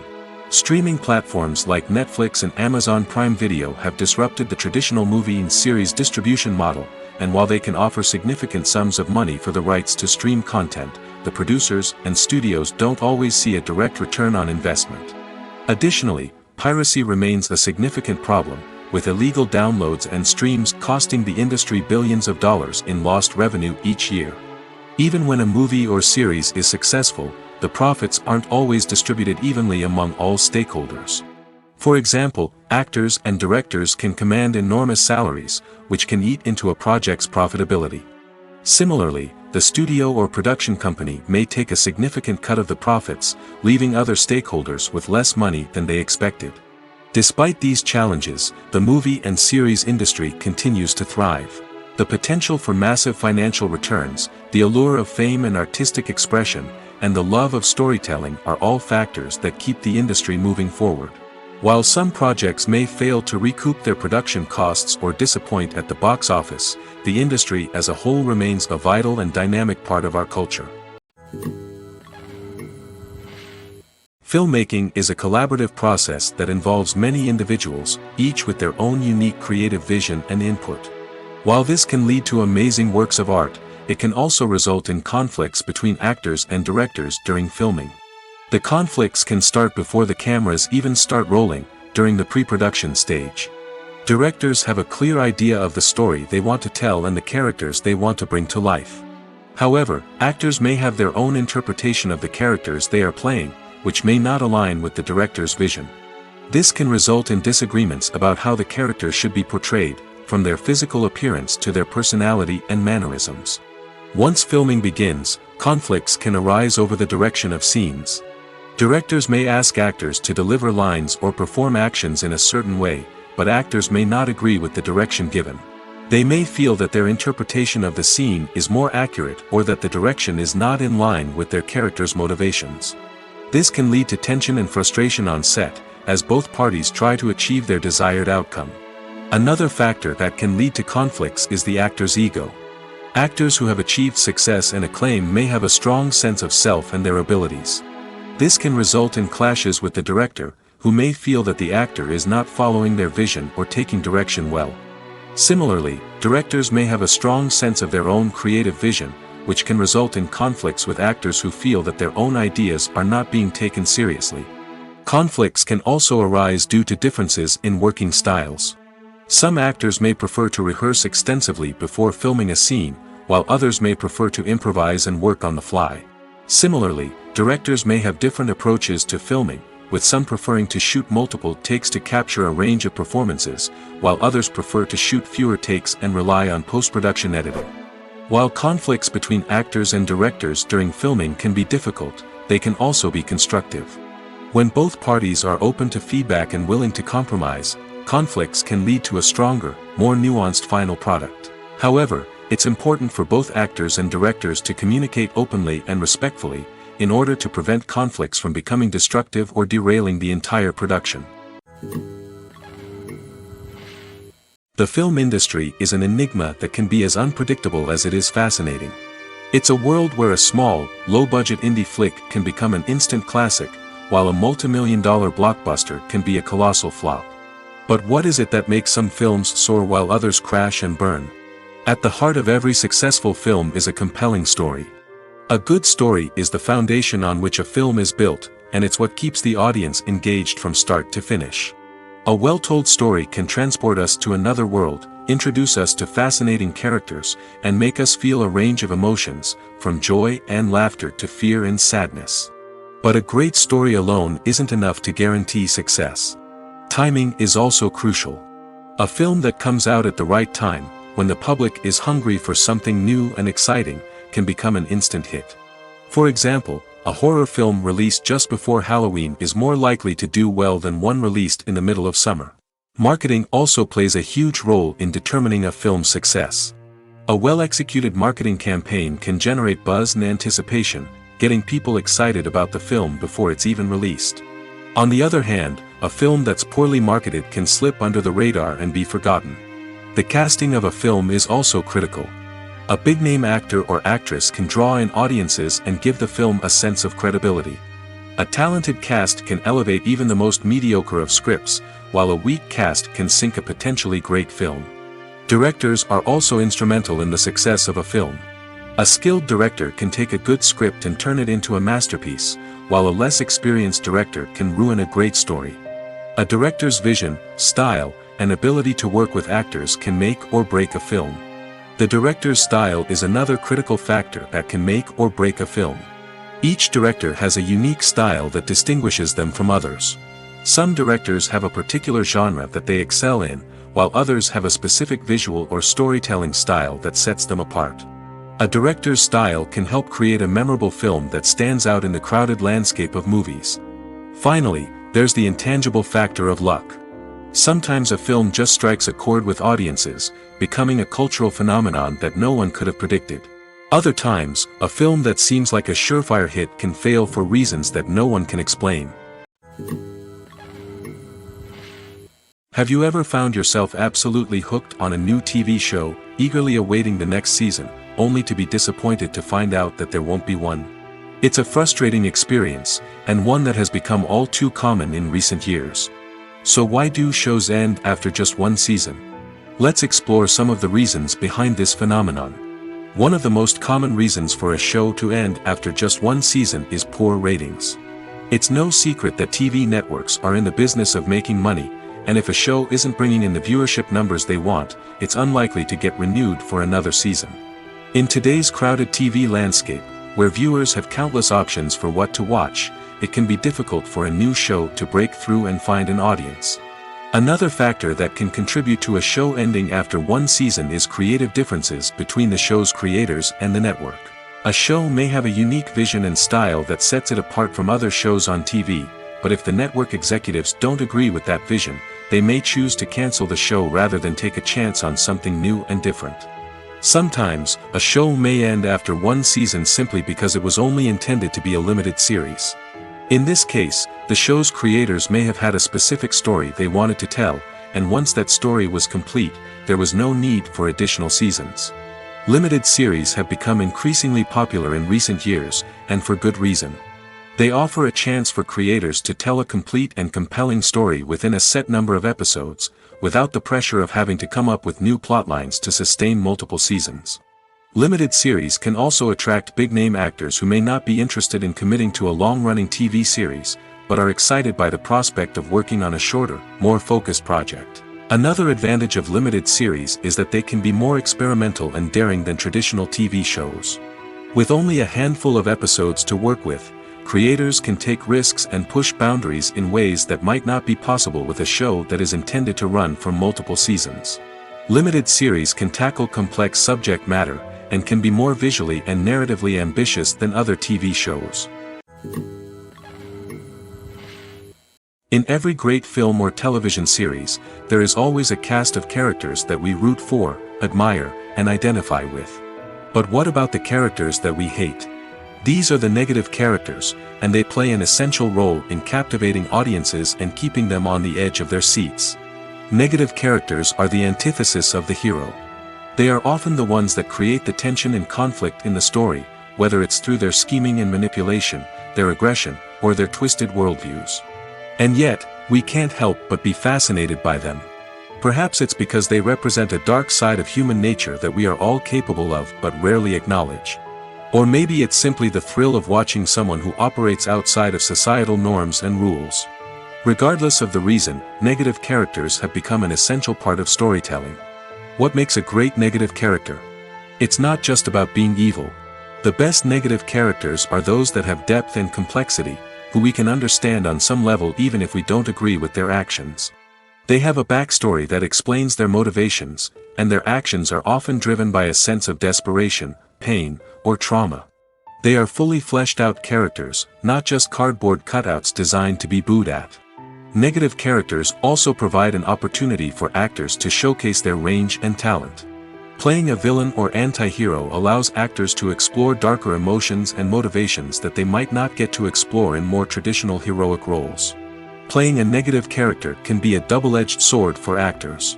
Streaming platforms like Netflix and Amazon Prime Video have disrupted the traditional movie and series distribution model, and while they can offer significant sums of money for the rights to stream content, the producers and studios don't always see a direct return on investment. Additionally, piracy remains a significant problem, with illegal downloads and streams costing the industry billions of dollars in lost revenue each year. Even when a movie or series is successful, the profits aren't always distributed evenly among all stakeholders. For example, actors and directors can command enormous salaries, which can eat into a project's profitability. Similarly, the studio or production company may take a significant cut of the profits, leaving other stakeholders with less money than they expected. Despite these challenges, the movie and series industry continues to thrive. The potential for massive financial returns, the allure of fame and artistic expression, and the love of storytelling are all factors that keep the industry moving forward. While some projects may fail to recoup their production costs or disappoint at the box office, the industry as a whole remains a vital and dynamic part of our culture. Filmmaking is a collaborative process that involves many individuals, each with their own unique creative vision and input. While this can lead to amazing works of art, it can also result in conflicts between actors and directors during filming. The conflicts can start before the cameras even start rolling, during the pre-production stage. Directors have a clear idea of the story they want to tell and the characters they want to bring to life. However, actors may have their own interpretation of the characters they are playing, which may not align with the director's vision. This can result in disagreements about how the character should be portrayed, from their physical appearance to their personality and mannerisms. Once filming begins, conflicts can arise over the direction of scenes. Directors may ask actors to deliver lines or perform actions in a certain way, but actors may not agree with the direction given. They may feel that their interpretation of the scene is more accurate or that the direction is not in line with their character's motivations. This can lead to tension and frustration on set, as both parties try to achieve their desired outcome. Another factor that can lead to conflicts is the actor's ego. Actors who have achieved success and acclaim may have a strong sense of self and their abilities. This can result in clashes with the director, who may feel that the actor is not following their vision or taking direction well. Similarly, directors may have a strong sense of their own creative vision, which can result in conflicts with actors who feel that their own ideas are not being taken seriously. Conflicts can also arise due to differences in working styles. Some actors may prefer to rehearse extensively before filming a scene, while others may prefer to improvise and work on the fly. Similarly, directors may have different approaches to filming, with some preferring to shoot multiple takes to capture a range of performances, while others prefer to shoot fewer takes and rely on post-production editing. While conflicts between actors and directors during filming can be difficult, they can also be constructive. When both parties are open to feedback and willing to compromise, conflicts can lead to a stronger, more nuanced final product. However, it's important for both actors and directors to communicate openly and respectfully, in order to prevent conflicts from becoming destructive or derailing the entire production. The film industry is an enigma that can be as unpredictable as it is fascinating. It's a world where a small, low-budget indie flick can become an instant classic, while a multi-million-dollar blockbuster can be a colossal flop. But what is it that makes some films soar while others crash and burn? At the heart of every successful film is a compelling story. A good story is the foundation on which a film is built, and it's what keeps the audience engaged from start to finish. A well-told story can transport us to another world, introduce us to fascinating characters, and make us feel a range of emotions, from joy and laughter to fear and sadness. But a great story alone isn't enough to guarantee success. Timing is also crucial. A film that comes out at the right time, when the public is hungry for something new and exciting, can become an instant hit. For example, a horror film released just before Halloween is more likely to do well than one released in the middle of summer. Marketing also plays a huge role in determining a film's success. A well-executed marketing campaign can generate buzz and anticipation, getting people excited about the film before it's even released. On the other hand, a film that's poorly marketed can slip under the radar and be forgotten. The casting of a film is also critical. A big-name actor or actress can draw in audiences and give the film a sense of credibility. A talented cast can elevate even the most mediocre of scripts, while a weak cast can sink a potentially great film. Directors are also instrumental in the success of a film. A skilled director can take a good script and turn it into a masterpiece, while a less experienced director can ruin a great story. A director's vision, style, and ability to work with actors can make or break a film. The director's style is another critical factor that can make or break a film. Each director has a unique style that distinguishes them from others. Some directors have a particular genre that they excel in, while others have a specific visual or storytelling style that sets them apart. A director's style can help create a memorable film that stands out in the crowded landscape of movies. Finally, there's the intangible factor of luck. Sometimes a film just strikes a chord with audiences, becoming a cultural phenomenon that no one could have predicted. Other times, a film that seems like a surefire hit can fail for reasons that no one can explain. Have you ever found yourself absolutely hooked on a new TV show, eagerly awaiting the next season, only to be disappointed to find out that there won't be one? It's a frustrating experience, and one that has become all too common in recent years. So why do shows end after just one season? Let's explore some of the reasons behind this phenomenon. One of the most common reasons for a show to end after just one season is poor ratings. It's no secret that TV networks are in the business of making money, and if a show isn't bringing in the viewership numbers they want, it's unlikely to get renewed for another season. In today's crowded TV landscape, where viewers have countless options for what to watch, it can be difficult for a new show to break through and find an audience. Another factor that can contribute to a show ending after one season is creative differences between the show's creators and the network. A show may have a unique vision and style that sets it apart from other shows on TV, but if the network executives don't agree with that vision, they may choose to cancel the show rather than take a chance on something new and different. Sometimes, a show may end after one season simply because it was only intended to be a limited series. In this case, the show's creators may have had a specific story they wanted to tell, and once that story was complete, there was no need for additional seasons. Limited series have become increasingly popular in recent years, and for good reason. They offer a chance for creators to tell a complete and compelling story within a set number of episodes, without the pressure of having to come up with new plotlines to sustain multiple seasons. Limited series can also attract big-name actors who may not be interested in committing to a long-running TV series, but are excited by the prospect of working on a shorter, more focused project. Another advantage of limited series is that they can be more experimental and daring than traditional TV shows. With only a handful of episodes to work with, creators can take risks and push boundaries in ways that might not be possible with a show that is intended to run for multiple seasons. Limited series can tackle complex subject matter, and can be more visually and narratively ambitious than other TV shows. In every great film or television series, there is always a cast of characters that we root for, admire, and identify with. But what about the characters that we hate? These are the negative characters, and they play an essential role in captivating audiences and keeping them on the edge of their seats. Negative characters are the antithesis of the hero. They are often the ones that create the tension and conflict in the story, whether it's through their scheming and manipulation, their aggression, or their twisted worldviews. And yet, we can't help but be fascinated by them. Perhaps it's because they represent a dark side of human nature that we are all capable of but rarely acknowledge. Or maybe it's simply the thrill of watching someone who operates outside of societal norms and rules. Regardless of the reason, negative characters have become an essential part of storytelling. What makes a great negative character? It's not just about being evil. The best negative characters are those that have depth and complexity, who we can understand on some level even if we don't agree with their actions. They have a backstory that explains their motivations, and their actions are often driven by a sense of desperation, pain, or trauma. They are fully fleshed out characters, not just cardboard cutouts designed to be booed at. Negative characters also provide an opportunity for actors to showcase their range and talent. Playing a villain or anti-hero allows actors to explore darker emotions and motivations that they might not get to explore in more traditional heroic roles. Playing a negative character can be a double-edged sword for actors.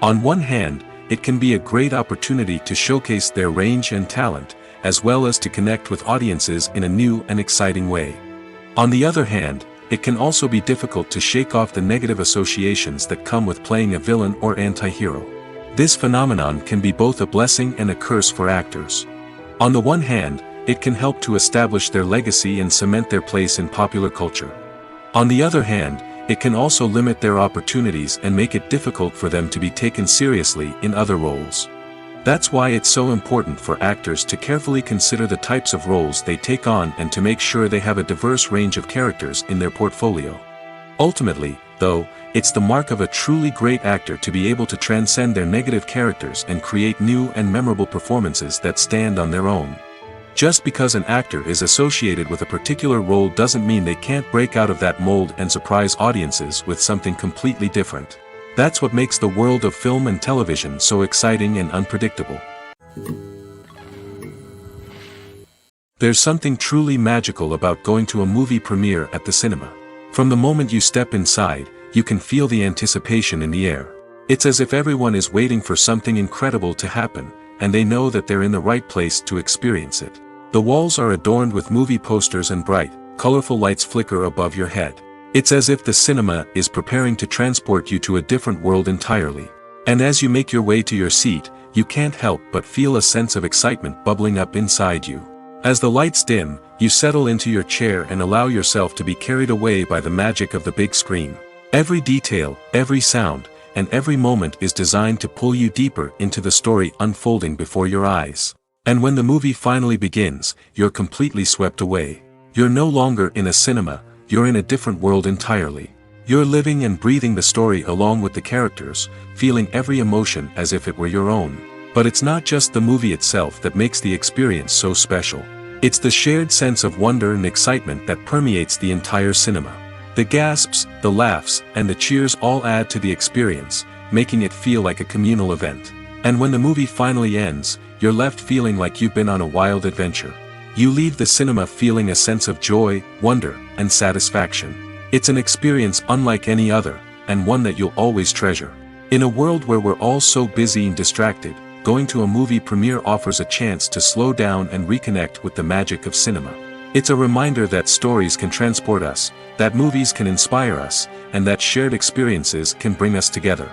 On one hand, it can be a great opportunity to showcase their range and talent, as well as to connect with audiences in a new and exciting way. On the other hand, it can also be difficult to shake off the negative associations that come with playing a villain or anti-hero. This phenomenon can be both a blessing and a curse for actors. On the one hand, it can help to establish their legacy and cement their place in popular culture. On the other hand, it can also limit their opportunities and make it difficult for them to be taken seriously in other roles. That's why it's so important for actors to carefully consider the types of roles they take on and to make sure they have a diverse range of characters in their portfolio. Ultimately, though, it's the mark of a truly great actor to be able to transcend their negative characters and create new and memorable performances that stand on their own. Just because an actor is associated with a particular role doesn't mean they can't break out of that mold and surprise audiences with something completely different. That's what makes the world of film and television so exciting and unpredictable. There's something truly magical about going to a movie premiere at the cinema. From the moment you step inside, you can feel the anticipation in the air. It's as if everyone is waiting for something incredible to happen, and they know that they're in the right place to experience it. The walls are adorned with movie posters and bright, colorful lights flicker above your head. It's as if the cinema is preparing to transport you to a different world entirely. And as you make your way to your seat, you can't help but feel a sense of excitement bubbling up inside you. As the lights dim, you settle into your chair and allow yourself to be carried away by the magic of the big screen. Every detail, every sound, and every moment is designed to pull you deeper into the story unfolding before your eyes. And when the movie finally begins, you're completely swept away. You're no longer in a cinema, you're in a different world entirely. You're living and breathing the story along with the characters, feeling every emotion as if it were your own. But it's not just the movie itself that makes the experience so special. It's the shared sense of wonder and excitement that permeates the entire cinema. The gasps, the laughs, and the cheers all add to the experience, making it feel like a communal event. And when the movie finally ends, you're left feeling like you've been on a wild adventure. You leave the cinema feeling a sense of joy, wonder, and satisfaction. It's an experience unlike any other, and one that you'll always treasure. In a world where we're all so busy and distracted, going to a movie premiere offers a chance to slow down and reconnect with the magic of cinema. It's a reminder that stories can transport us, that movies can inspire us, and that shared experiences can bring us together.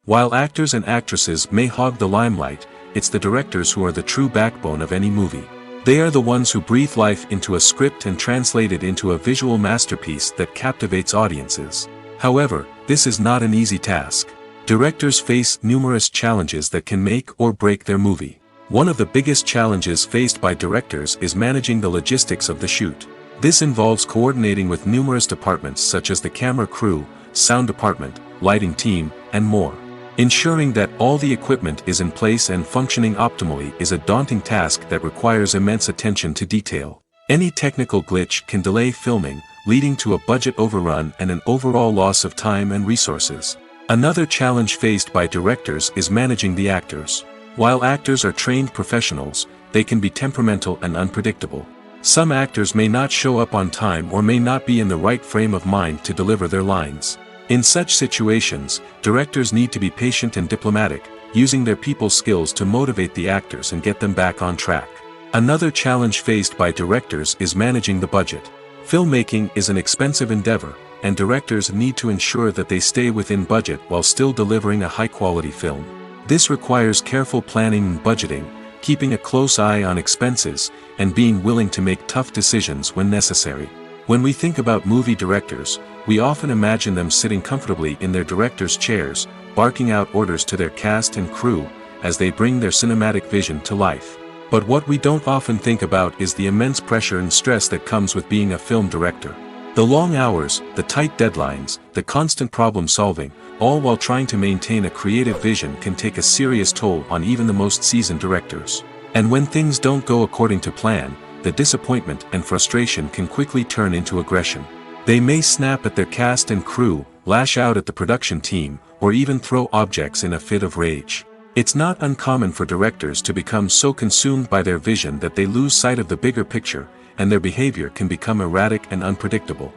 While actors and actresses may hog the limelight, it's the directors who are the true backbone of any movie. They are the ones who breathe life into a script and translate it into a visual masterpiece that captivates audiences. However, this is not an easy task. Directors face numerous challenges that can make or break their movie. One of the biggest challenges faced by directors is managing the logistics of the shoot. This involves coordinating with numerous departments such as the camera crew, sound department, lighting team, and more. Ensuring that all the equipment is in place and functioning optimally is a daunting task that requires immense attention to detail. Any technical glitch can delay filming, leading to a budget overrun and an overall loss of time and resources. Another challenge faced by directors is managing the actors. While actors are trained professionals, they can be temperamental and unpredictable. Some actors may not show up on time or may not be in the right frame of mind to deliver their lines. In such situations, directors need to be patient and diplomatic, using their people skills to motivate the actors and get them back on track. Another challenge faced by directors is managing the budget. Filmmaking is an expensive endeavor, and directors need to ensure that they stay within budget while still delivering a high-quality film. This requires careful planning and budgeting, keeping a close eye on expenses, and being willing to make tough decisions when necessary. When we think about movie directors, we often imagine them sitting comfortably in their director's chairs, barking out orders to their cast and crew, as they bring their cinematic vision to life. But what we don't often think about is the immense pressure and stress that comes with being a film director. The long hours, the tight deadlines, the constant problem solving, all while trying to maintain a creative vision can take a serious toll on even the most seasoned directors. And when things don't go according to plan, the disappointment and frustration can quickly turn into aggression. They may snap at their cast and crew, lash out at the production team, or even throw objects in a fit of rage. It's not uncommon for directors to become so consumed by their vision that they lose sight of the bigger picture, and their behavior can become erratic and unpredictable.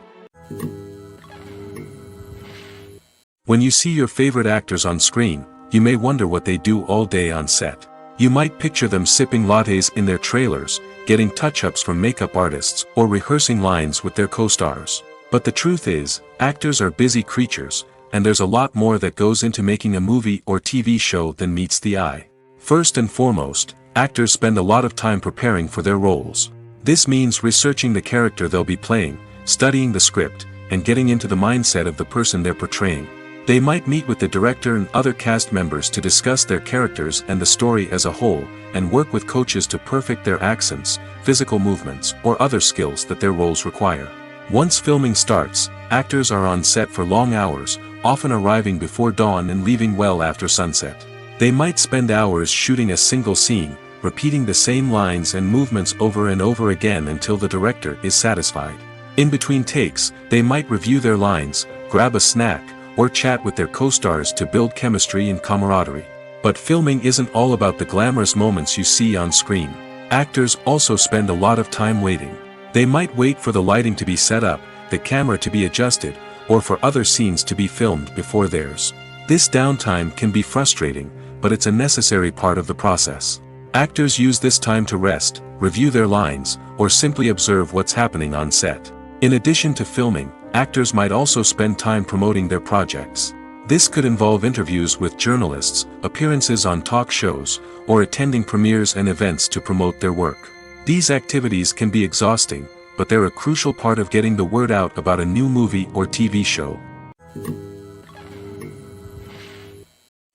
When you see your favorite actors on screen, you may wonder what they do all day on set. You might picture them sipping lattes in their trailers, getting touch-ups from makeup artists, or rehearsing lines with their co-stars. But the truth is, actors are busy creatures, and there's a lot more that goes into making a movie or TV show than meets the eye. First and foremost, actors spend a lot of time preparing for their roles. This means researching the character they'll be playing, studying the script, and getting into the mindset of the person they're portraying. They might meet with the director and other cast members to discuss their characters and the story as a whole, and work with coaches to perfect their accents, physical movements, or other skills that their roles require. Once filming starts, actors are on set for long hours, often arriving before dawn and leaving well after sunset. They might spend hours shooting a single scene, repeating the same lines and movements over and over again until the director is satisfied. In between takes, they might review their lines, grab a snack, or chat with their co-stars to build chemistry and camaraderie. But filming isn't all about the glamorous moments you see on screen. Actors also spend a lot of time waiting. They might wait for the lighting to be set up, the camera to be adjusted, or for other scenes to be filmed before theirs. This downtime can be frustrating, but it's a necessary part of the process. Actors use this time to rest, review their lines, or simply observe what's happening on set. In addition to filming, actors might also spend time promoting their projects. This could involve interviews with journalists, appearances on talk shows, or attending premieres and events to promote their work. These activities can be exhausting, but they're a crucial part of getting the word out about a new movie or TV show.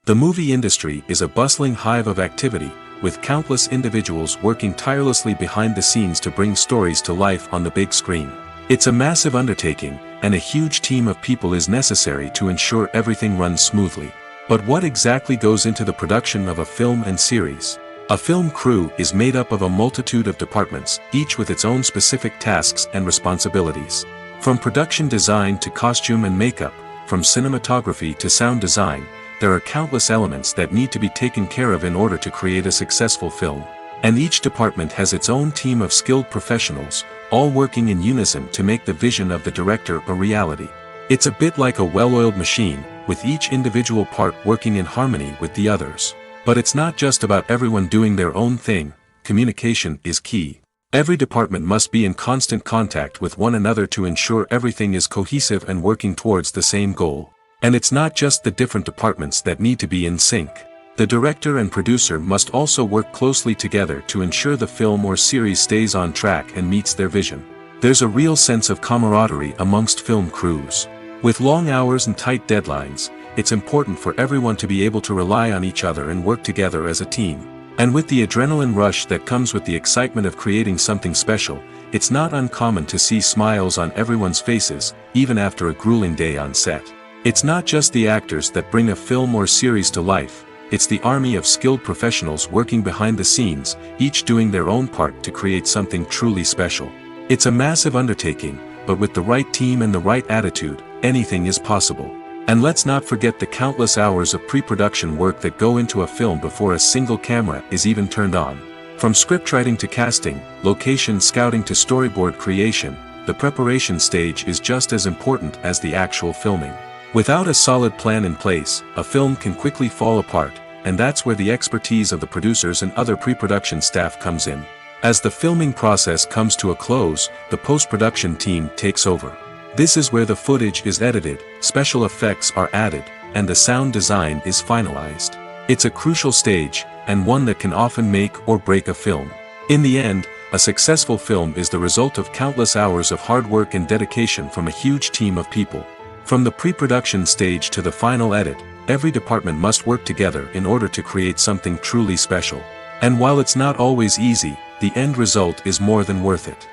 The movie industry is a bustling hive of activity, with countless individuals working tirelessly behind the scenes to bring stories to life on the big screen. It's a massive undertaking, and a huge team of people is necessary to ensure everything runs smoothly. But what exactly goes into the production of a film and series? A film crew is made up of a multitude of departments, each with its own specific tasks and responsibilities. From production design to costume and makeup, from cinematography to sound design, there are countless elements that need to be taken care of in order to create a successful film. And each department has its own team of skilled professionals, all working in unison to make the vision of the director a reality. It's a bit like a well-oiled machine, with each individual part working in harmony with the others. But it's not just about everyone doing their own thing. Communication is key. Every department must be in constant contact with one another to ensure everything is cohesive and working towards the same goal. And it's not just the different departments that need to be in sync. The director and producer must also work closely together to ensure the film or series stays on track and meets their vision. There's a real sense of camaraderie amongst film crews. With long hours and tight deadlines, it's important for everyone to be able to rely on each other and work together as a team. And with the adrenaline rush that comes with the excitement of creating something special, it's not uncommon to see smiles on everyone's faces, even after a grueling day on set. It's not just the actors that bring a film or series to life, it's the army of skilled professionals working behind the scenes, each doing their own part to create something truly special. It's a massive undertaking, but with the right team and the right attitude, anything is possible. And let's not forget the countless hours of pre-production work that go into a film before a single camera is even turned on. From scriptwriting to casting, location scouting to storyboard creation, the preparation stage is just as important as the actual filming. Without a solid plan in place, a film can quickly fall apart, and that's where the expertise of the producers and other pre-production staff comes in. As the filming process comes to a close, the post-production team takes over. This is where the footage is edited, special effects are added, and the sound design is finalized. It's a crucial stage, and one that can often make or break a film. In the end, a successful film is the result of countless hours of hard work and dedication from a huge team of people. From the pre-production stage to the final edit, every department must work together in order to create something truly special. And while it's not always easy, the end result is more than worth it.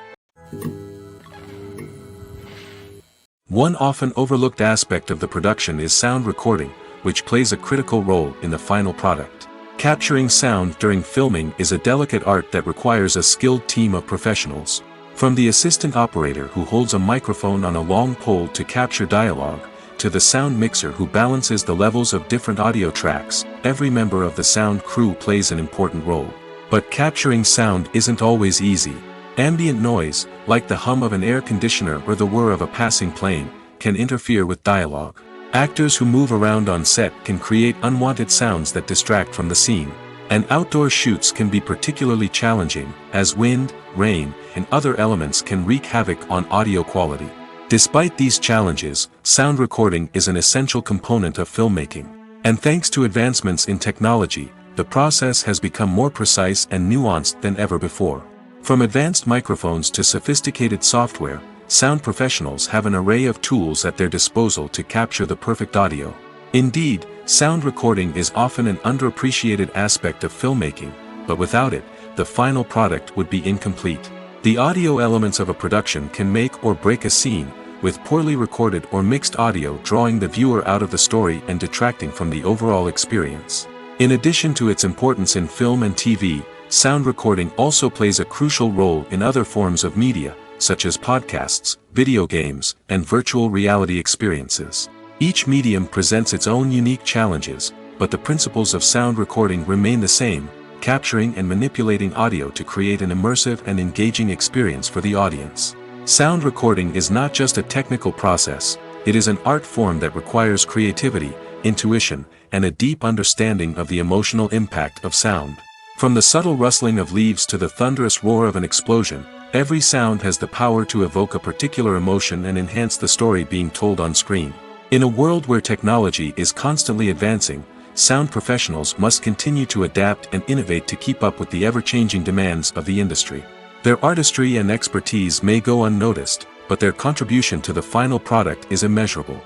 One often overlooked aspect of the production is sound recording, which plays a critical role in the final product. Capturing sound during filming is a delicate art that requires a skilled team of professionals. From the assistant operator who holds a microphone on a long pole to capture dialogue, to the sound mixer who balances the levels of different audio tracks, every member of the sound crew plays an important role. But capturing sound isn't always easy. Ambient noise, like the hum of an air conditioner or the whir of a passing plane, can interfere with dialogue. Actors who move around on set can create unwanted sounds that distract from the scene. And outdoor shoots can be particularly challenging, as wind, rain, and other elements can wreak havoc on audio quality. Despite these challenges, sound recording is an essential component of filmmaking. And thanks to advancements in technology, the process has become more precise and nuanced than ever before. From advanced microphones to sophisticated software, sound professionals have an array of tools at their disposal to capture the perfect audio. Indeed, sound recording is often an underappreciated aspect of filmmaking, but without it, the final product would be incomplete. The audio elements of a production can make or break a scene, with poorly recorded or mixed audio drawing the viewer out of the story and detracting from the overall experience. In addition to its importance in film and TV, sound recording also plays a crucial role in other forms of media, such as podcasts, video games, and virtual reality experiences. Each medium presents its own unique challenges, but the principles of sound recording remain the same, capturing and manipulating audio to create an immersive and engaging experience for the audience. Sound recording is not just a technical process, it is an art form that requires creativity, intuition, and a deep understanding of the emotional impact of sound. From the subtle rustling of leaves to the thunderous roar of an explosion, every sound has the power to evoke a particular emotion and enhance the story being told on screen. In a world where technology is constantly advancing, sound professionals must continue to adapt and innovate to keep up with the ever-changing demands of the industry. Their artistry and expertise may go unnoticed, but their contribution to the final product is immeasurable.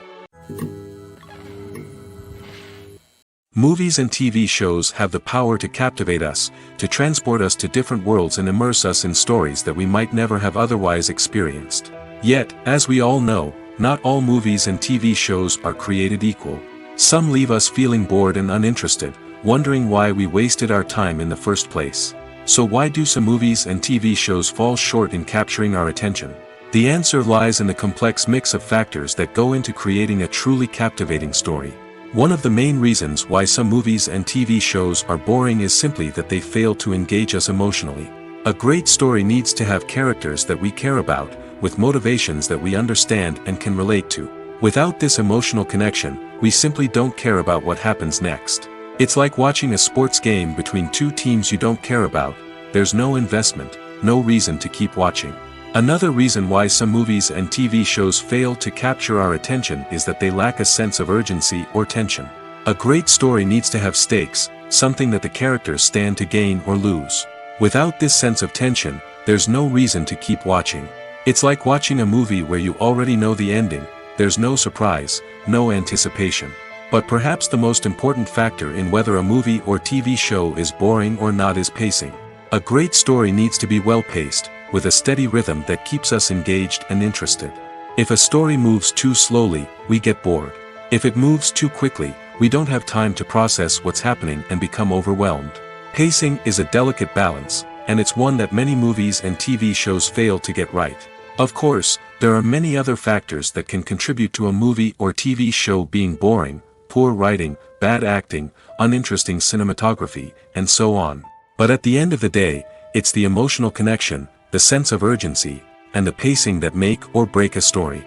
Movies and TV shows have the power to captivate us, to transport us to different worlds and immerse us in stories that we might never have otherwise experienced. Yet, as we all know, not all movies and TV shows are created equal. Some leave us feeling bored and uninterested, wondering why we wasted our time in the first place. So why do some movies and TV shows fall short in capturing our attention? The answer lies in the complex mix of factors that go into creating a truly captivating story. One of the main reasons why some movies and TV shows are boring is simply that they fail to engage us emotionally. A great story needs to have characters that we care about, with motivations that we understand and can relate to. Without this emotional connection, we simply don't care about what happens next. It's like watching a sports game between two teams you don't care about. There's no investment, no reason to keep watching. Another reason why some movies and TV shows fail to capture our attention is that they lack a sense of urgency or tension. A great story needs to have stakes, something that the characters stand to gain or lose. Without this sense of tension, there's no reason to keep watching. It's like watching a movie where you already know the ending. There's no surprise, no anticipation. But perhaps the most important factor in whether a movie or TV show is boring or not is pacing. A great story needs to be well-paced, with a steady rhythm that keeps us engaged and interested. If a story moves too slowly, we get bored. If it moves too quickly, we don't have time to process what's happening and become overwhelmed. Pacing is a delicate balance, and it's one that many movies and TV shows fail to get right. Of course, there are many other factors that can contribute to a movie or TV show being boring: poor writing, bad acting, uninteresting cinematography, and so on. But at the end of the day, it's the emotional connection, the sense of urgency, and the pacing that make or break a story.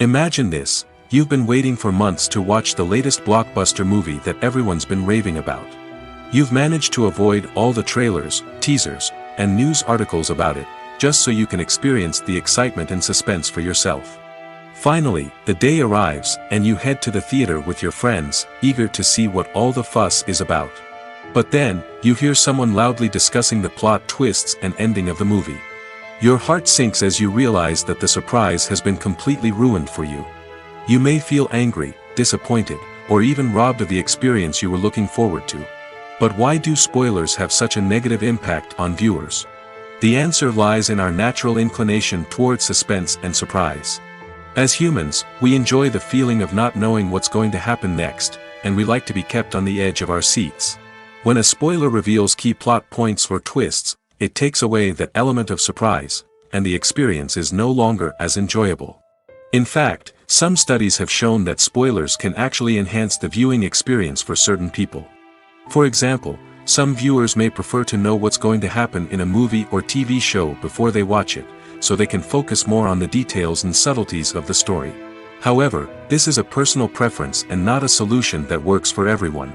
Imagine this: you've been waiting for months to watch the latest blockbuster movie that everyone's been raving about. You've managed to avoid all the trailers, teasers, and news articles about it, just so you can experience the excitement and suspense for yourself. Finally, the day arrives, and you head to the theater with your friends, eager to see what all the fuss is about. But then, you hear someone loudly discussing the plot twists and ending of the movie. Your heart sinks as you realize that the surprise has been completely ruined for you. You may feel angry, disappointed, or even robbed of the experience you were looking forward to. But why do spoilers have such a negative impact on viewers? The answer lies in our natural inclination toward suspense and surprise. As humans, we enjoy the feeling of not knowing what's going to happen next, and we like to be kept on the edge of our seats. When a spoiler reveals key plot points or twists, it takes away that element of surprise, and the experience is no longer as enjoyable. In fact, some studies have shown that spoilers can actually enhance the viewing experience for certain people. For example, some viewers may prefer to know what's going to happen in a movie or TV show before they watch it, so they can focus more on the details and subtleties of the story. However, this is a personal preference and not a solution that works for everyone.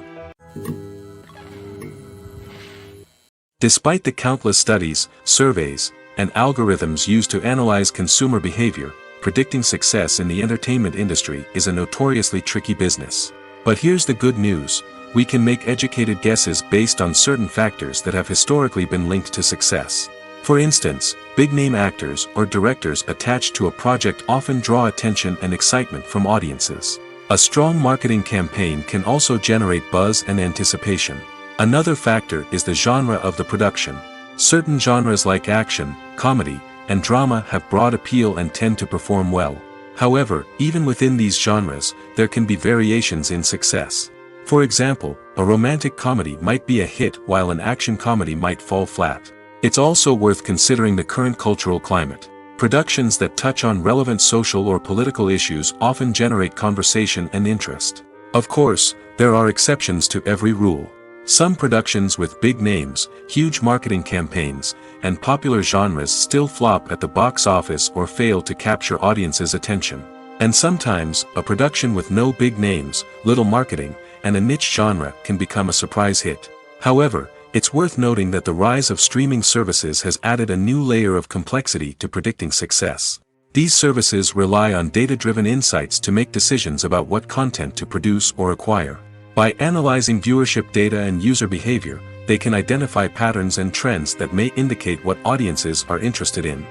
Despite the countless studies, surveys, and algorithms used to analyze consumer behavior, predicting success in the entertainment industry is a notoriously tricky business. But here's the good news: we can make educated guesses based on certain factors that have historically been linked to success. For instance, big-name actors or directors attached to a project often draw attention and excitement from audiences. A strong marketing campaign can also generate buzz and anticipation. Another factor is the genre of the production. Certain genres like action, comedy, and drama have broad appeal and tend to perform well. However, even within these genres, there can be variations in success. For example, a romantic comedy might be a hit while an action comedy might fall flat. It's also worth considering the current cultural climate. Productions that touch on relevant social or political issues often generate conversation and interest. Of course, there are exceptions to every rule. Some productions with big names, huge marketing campaigns, and popular genres still flop at the box office or fail to capture audiences' attention. And sometimes, a production with no big names, little marketing, and a niche genre can become a surprise hit. However, it's worth noting that the rise of streaming services has added a new layer of complexity to predicting success. These services rely on data-driven insights to make decisions about what content to produce or acquire. By analyzing viewership data and user behavior, they can identify patterns and trends that may indicate what audiences are interested in.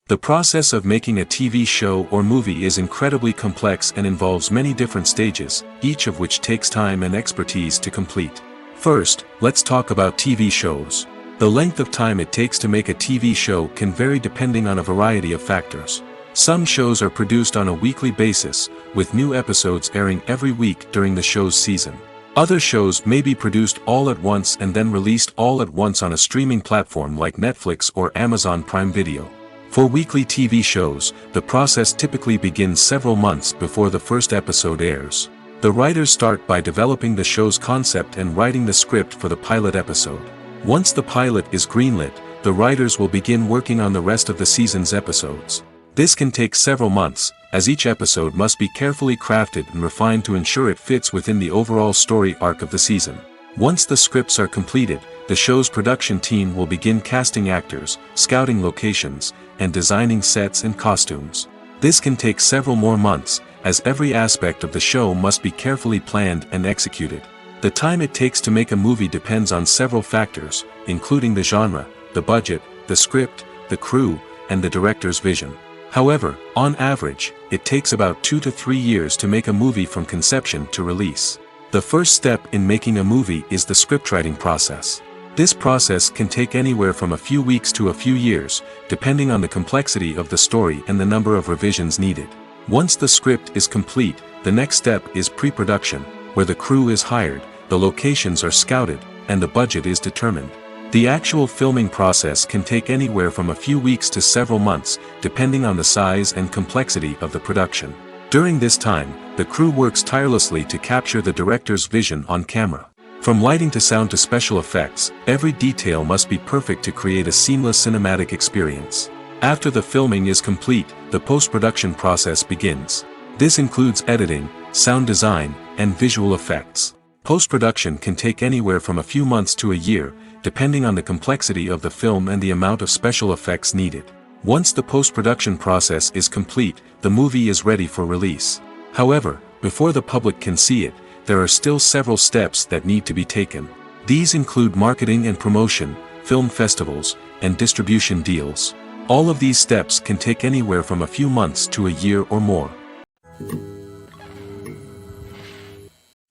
The process of making a TV show or movie is incredibly complex and involves many different stages, each of which takes time and expertise to complete. First, let's talk about TV shows. The length of time it takes to make a TV show can vary depending on a variety of factors. Some shows are produced on a weekly basis, with new episodes airing every week during the show's season. Other shows may be produced all at once and then released all at once on a streaming platform like Netflix or Amazon Prime Video. For weekly TV shows, the process typically begins several months before the first episode airs. The writers start by developing the show's concept and writing the script for the pilot episode. Once the pilot is greenlit, the writers will begin working on the rest of the season's episodes. This can take several months, as each episode must be carefully crafted and refined to ensure it fits within the overall story arc of the season. Once the scripts are completed, the show's production team will begin casting actors, scouting locations, and designing sets and costumes. This can take several more months, as every aspect of the show must be carefully planned and executed. The time it takes to make a movie depends on several factors, including the genre, the budget, the script, the crew, and the director's vision. However, on average, it takes about 2 to 3 years to make a movie from conception to release. The first step in making a movie is the scriptwriting process. This process can take anywhere from a few weeks to a few years, depending on the complexity of the story and the number of revisions needed. Once the script is complete, the next step is pre-production, where the crew is hired, the locations are scouted, and the budget is determined. The actual filming process can take anywhere from a few weeks to several months, depending on the size and complexity of the production. During this time, the crew works tirelessly to capture the director's vision on camera. From lighting to sound to special effects, every detail must be perfect to create a seamless cinematic experience. After the filming is complete, the post-production process begins. This includes editing, sound design, and visual effects. Post-production can take anywhere from a few months to a year, depending on the complexity of the film and the amount of special effects needed. Once the post-production process is complete, the movie is ready for release. However, before the public can see it, there are still several steps that need to be taken. These include marketing and promotion, film festivals, and distribution deals. All of these steps can take anywhere from a few months to a year or more.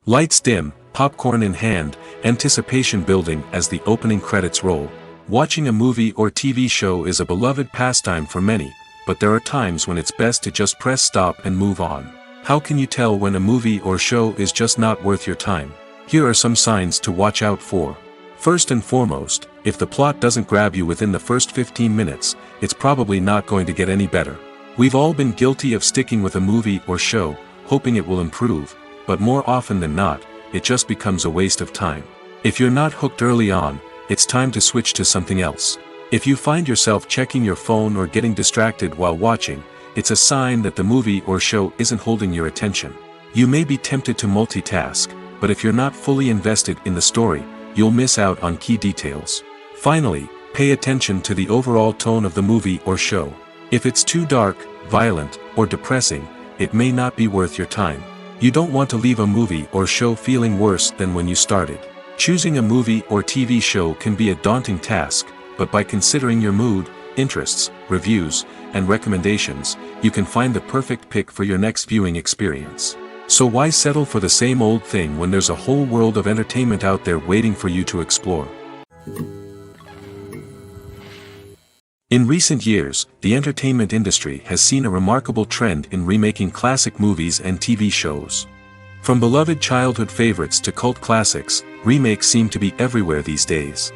Lights dim, popcorn in hand, anticipation building as the opening credits roll. Watching a movie or TV show is a beloved pastime for many, but there are times when it's best to just press stop and move on. How can you tell when a movie or show is just not worth your time? Here are some signs to watch out for. First and foremost, if the plot doesn't grab you within the first 15 minutes, it's probably not going to get any better. We've all been guilty of sticking with a movie or show, hoping it will improve, but more often than not, it just becomes a waste of time. If you're not hooked early on, it's time to switch to something else. If you find yourself checking your phone or getting distracted while watching, it's a sign that the movie or show isn't holding your attention. You may be tempted to multitask, but if you're not fully invested in the story, you'll miss out on key details. Finally, pay attention to the overall tone of the movie or show. If it's too dark, violent, or depressing, it may not be worth your time. You don't want to leave a movie or show feeling worse than when you started. Choosing a movie or TV show can be a daunting task, but by considering your mood, interests, reviews, and recommendations, you can find the perfect pick for your next viewing experience. So why settle for the same old thing when there's a whole world of entertainment out there waiting for you to explore? In recent years, the entertainment industry has seen a remarkable trend in remaking classic movies and TV shows. From beloved childhood favorites to cult classics, remakes seem to be everywhere these days.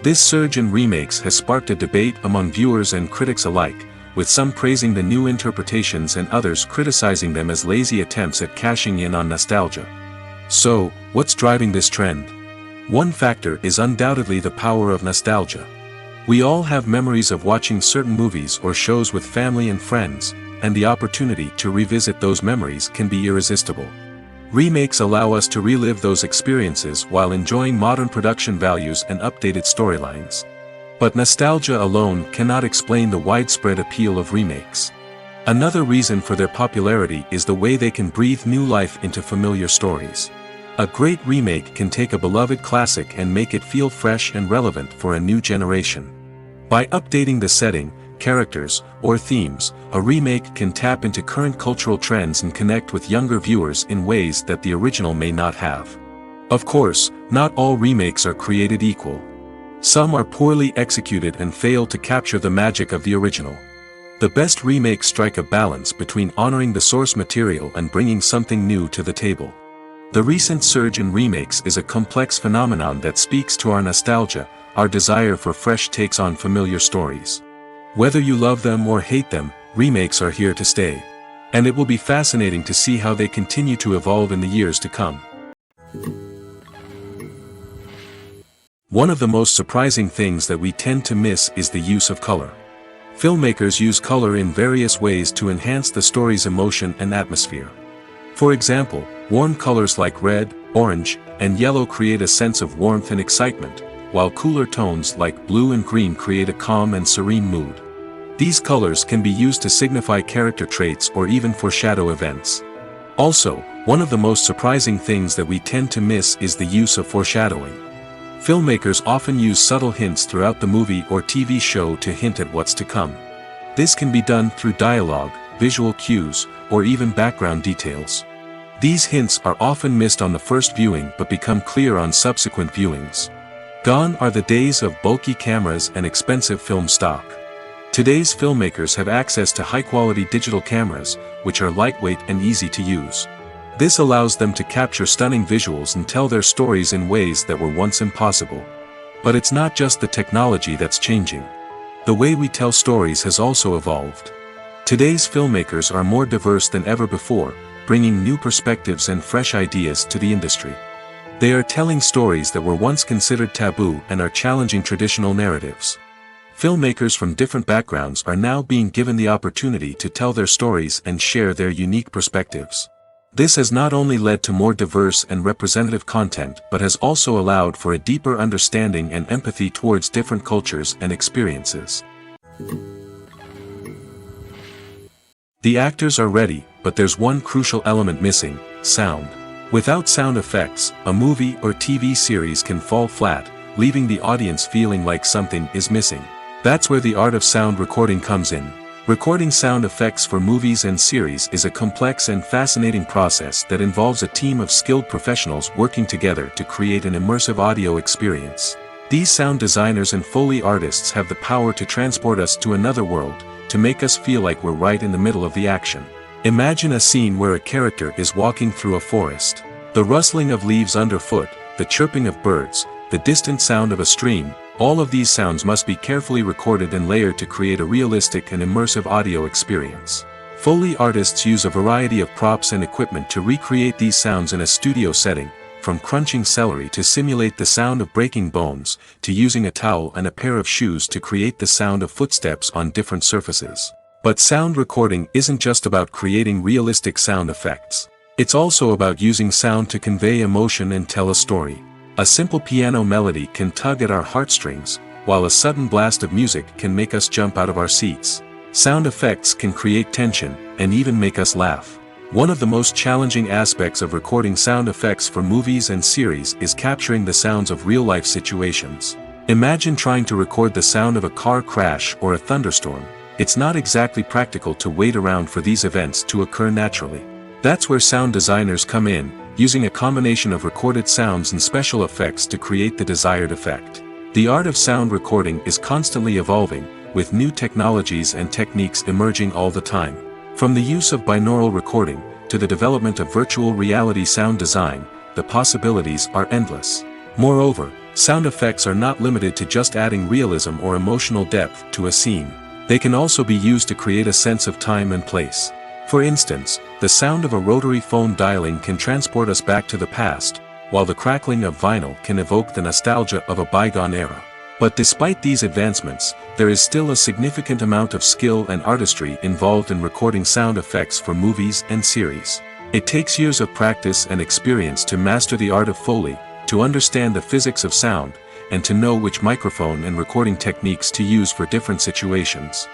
This surge in remakes has sparked a debate among viewers and critics alike, with some praising the new interpretations and others criticizing them as lazy attempts at cashing in on nostalgia. So, what's driving this trend? One factor is undoubtedly the power of nostalgia. We all have memories of watching certain movies or shows with family and friends, and the opportunity to revisit those memories can be irresistible. Remakes allow us to relive those experiences while enjoying modern production values and updated storylines. But nostalgia alone cannot explain the widespread appeal of remakes. Another reason for their popularity is the way they can breathe new life into familiar stories. A great remake can take a beloved classic and make it feel fresh and relevant for a new generation. By updating the setting, characters, or themes, a remake can tap into current cultural trends and connect with younger viewers in ways that the original may not have. Of course, not all remakes are created equal. Some are poorly executed and fail to capture the magic of the original. The best remakes strike a balance between honoring the source material and bringing something new to the table. The recent surge in remakes is a complex phenomenon that speaks to our nostalgia, our desire for fresh takes on familiar stories. Whether you love them or hate them, remakes are here to stay. And it will be fascinating to see how they continue to evolve in the years to come. One of the most surprising things that we tend to miss is the use of color. Filmmakers use color in various ways to enhance the story's emotion and atmosphere. For example, warm colors like red, orange, and yellow create a sense of warmth and excitement, while cooler tones like blue and green create a calm and serene mood. These colors can be used to signify character traits or even foreshadow events. Also, one of the most surprising things that we tend to miss is the use of foreshadowing. Filmmakers often use subtle hints throughout the movie or TV show to hint at what's to come. This can be done through dialogue, visual cues, or even background details. These hints are often missed on the first viewing but become clear on subsequent viewings. Gone are the days of bulky cameras and expensive film stock. Today's filmmakers have access to high-quality digital cameras, which are lightweight and easy to use. This allows them to capture stunning visuals and tell their stories in ways that were once impossible. But it's not just the technology that's changing. The way we tell stories has also evolved. Today's filmmakers are more diverse than ever before, bringing new perspectives and fresh ideas to the industry. They are telling stories that were once considered taboo and are challenging traditional narratives. Filmmakers from different backgrounds are now being given the opportunity to tell their stories and share their unique perspectives. This has not only led to more diverse and representative content but has also allowed for a deeper understanding and empathy towards different cultures and experiences. The actors are ready, but there's one crucial element missing: sound. Without sound effects, a movie or TV series can fall flat, leaving the audience feeling like something is missing. That's where the art of sound recording comes in. Recording sound effects for movies and series is a complex and fascinating process that involves a team of skilled professionals working together to create an immersive audio experience. These sound designers and Foley artists have the power to transport us to another world, to make us feel like we're right in the middle of the action. Imagine a scene where a character is walking through a forest. The rustling of leaves underfoot, the chirping of birds, the distant sound of a stream, all of these sounds must be carefully recorded and layered to create a realistic and immersive audio experience. Foley artists use a variety of props and equipment to recreate these sounds in a studio setting, from crunching celery to simulate the sound of breaking bones, to using a towel and a pair of shoes to create the sound of footsteps on different surfaces. But sound recording isn't just about creating realistic sound effects. It's also about using sound to convey emotion and tell a story. A simple piano melody can tug at our heartstrings, while a sudden blast of music can make us jump out of our seats. Sound effects can create tension, and even make us laugh. One of the most challenging aspects of recording sound effects for movies and series is capturing the sounds of real-life situations. Imagine trying to record the sound of a car crash or a thunderstorm. It's not exactly practical to wait around for these events to occur naturally. That's where sound designers come in, using a combination of recorded sounds and special effects to create the desired effect. The art of sound recording is constantly evolving, with new technologies and techniques emerging all the time. From the use of binaural recording, to the development of virtual reality sound design, the possibilities are endless. Moreover, sound effects are not limited to just adding realism or emotional depth to a scene. They can also be used to create a sense of time and place. For instance, the sound of a rotary phone dialing can transport us back to the past, while the crackling of vinyl can evoke the nostalgia of a bygone era. But despite these advancements, there is still a significant amount of skill and artistry involved in recording sound effects for movies and series. It takes years of practice and experience to master the art of Foley, to understand the physics of sound, and to know which microphone and recording techniques to use for different situations.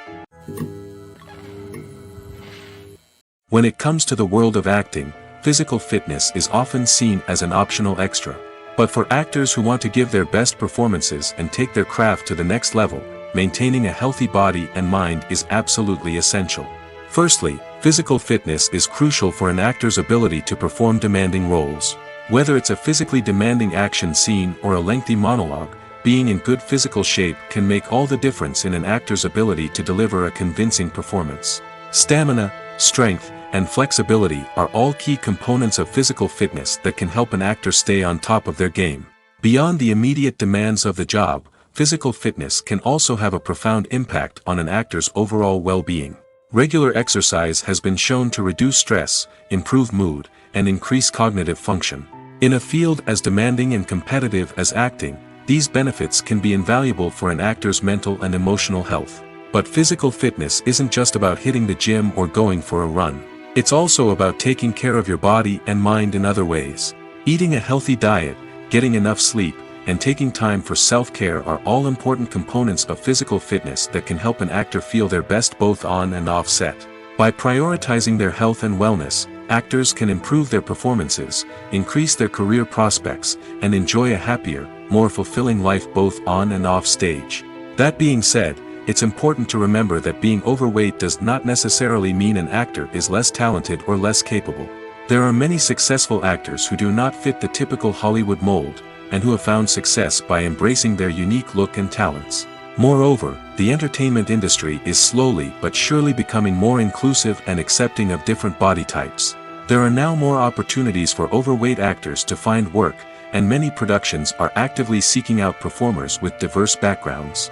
When it comes to the world of acting, physical fitness is often seen as an optional extra. But for actors who want to give their best performances and take their craft to the next level, maintaining a healthy body and mind is absolutely essential. Firstly, physical fitness is crucial for an actor's ability to perform demanding roles. Whether it's a physically demanding action scene or a lengthy monologue, being in good physical shape can make all the difference in an actor's ability to deliver a convincing performance. Stamina, strength, and flexibility are all key components of physical fitness that can help an actor stay on top of their game. Beyond the immediate demands of the job, physical fitness can also have a profound impact on an actor's overall well-being. Regular exercise has been shown to reduce stress, improve mood, and increase cognitive function. In a field as demanding and competitive as acting, these benefits can be invaluable for an actor's mental and emotional health. But physical fitness isn't just about hitting the gym or going for a run. It's also about taking care of your body and mind in other ways. Eating a healthy diet, getting enough sleep, and taking time for self-care are all important components of physical fitness that can help an actor feel their best both on and off set. By prioritizing their health and wellness, actors can improve their performances, increase their career prospects, and enjoy a happier, more fulfilling life both on and off stage. That being said, it's important to remember that being overweight does not necessarily mean an actor is less talented or less capable. There are many successful actors who do not fit the typical Hollywood mold, and who have found success by embracing their unique look and talents. Moreover, the entertainment industry is slowly but surely becoming more inclusive and accepting of different body types. There are now more opportunities for overweight actors to find work, and many productions are actively seeking out performers with diverse backgrounds.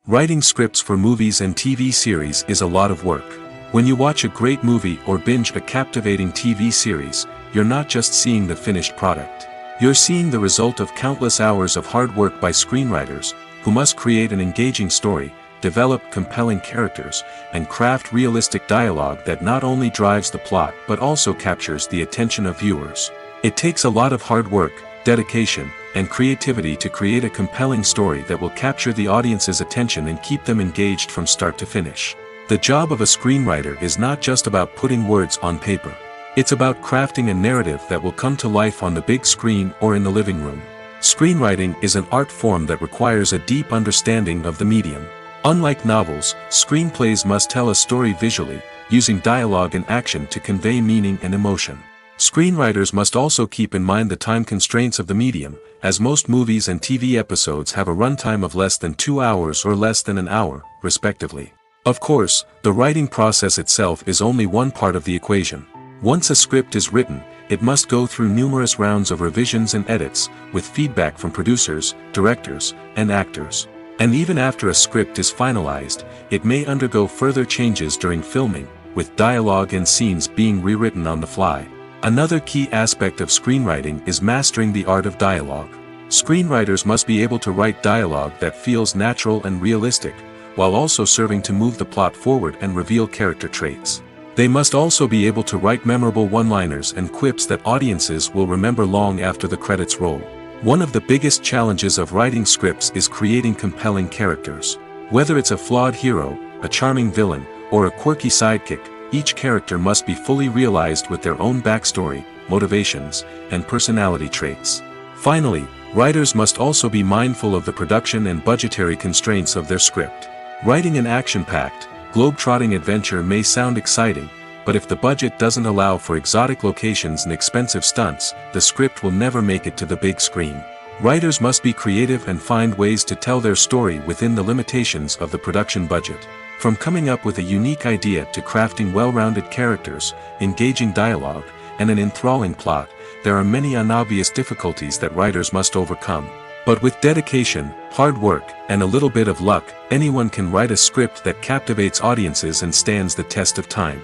Writing scripts for movies and TV series is a lot of work. When you watch a great movie or binge a captivating TV series, you're not just seeing the finished product. You're seeing the result of countless hours of hard work by screenwriters, who must create an engaging story, develop compelling characters, and craft realistic dialogue that not only drives the plot but also captures the attention of viewers. It takes a lot of hard work, dedication, and creativity to create a compelling story that will capture the audience's attention and keep them engaged from start to finish. The job of a screenwriter is not just about putting words on paper. It's about crafting a narrative that will come to life on the big screen or in the living room. Screenwriting is an art form that requires a deep understanding of the medium. Unlike novels, screenplays must tell a story visually, using dialogue and action to convey meaning and emotion. Screenwriters must also keep in mind the time constraints of the medium, as most movies and TV episodes have a runtime of less than 2 hours or less than an hour, respectively. Of course, the writing process itself is only one part of the equation. Once a script is written, it must go through numerous rounds of revisions and edits, with feedback from producers, directors, and actors. And even after a script is finalized, it may undergo further changes during filming, with dialogue and scenes being rewritten on the fly. Another key aspect of screenwriting is mastering the art of dialogue. Screenwriters must be able to write dialogue that feels natural and realistic, while also serving to move the plot forward and reveal character traits. They must also be able to write memorable one-liners and quips that audiences will remember long after the credits roll. One of the biggest challenges of writing scripts is creating compelling characters. Whether it's a flawed hero, a charming villain, or a quirky sidekick, each character must be fully realized with their own backstory, motivations, and personality traits. Finally, writers must also be mindful of the production and budgetary constraints of their script. Writing an action-packed, globe-trotting adventure may sound exciting, but if the budget doesn't allow for exotic locations and expensive stunts, the script will never make it to the big screen. Writers must be creative and find ways to tell their story within the limitations of the production budget. From coming up with a unique idea to crafting well-rounded characters, engaging dialogue, and an enthralling plot, there are many unobvious difficulties that writers must overcome. But with dedication, hard work, and a little bit of luck, anyone can write a script that captivates audiences and stands the test of time.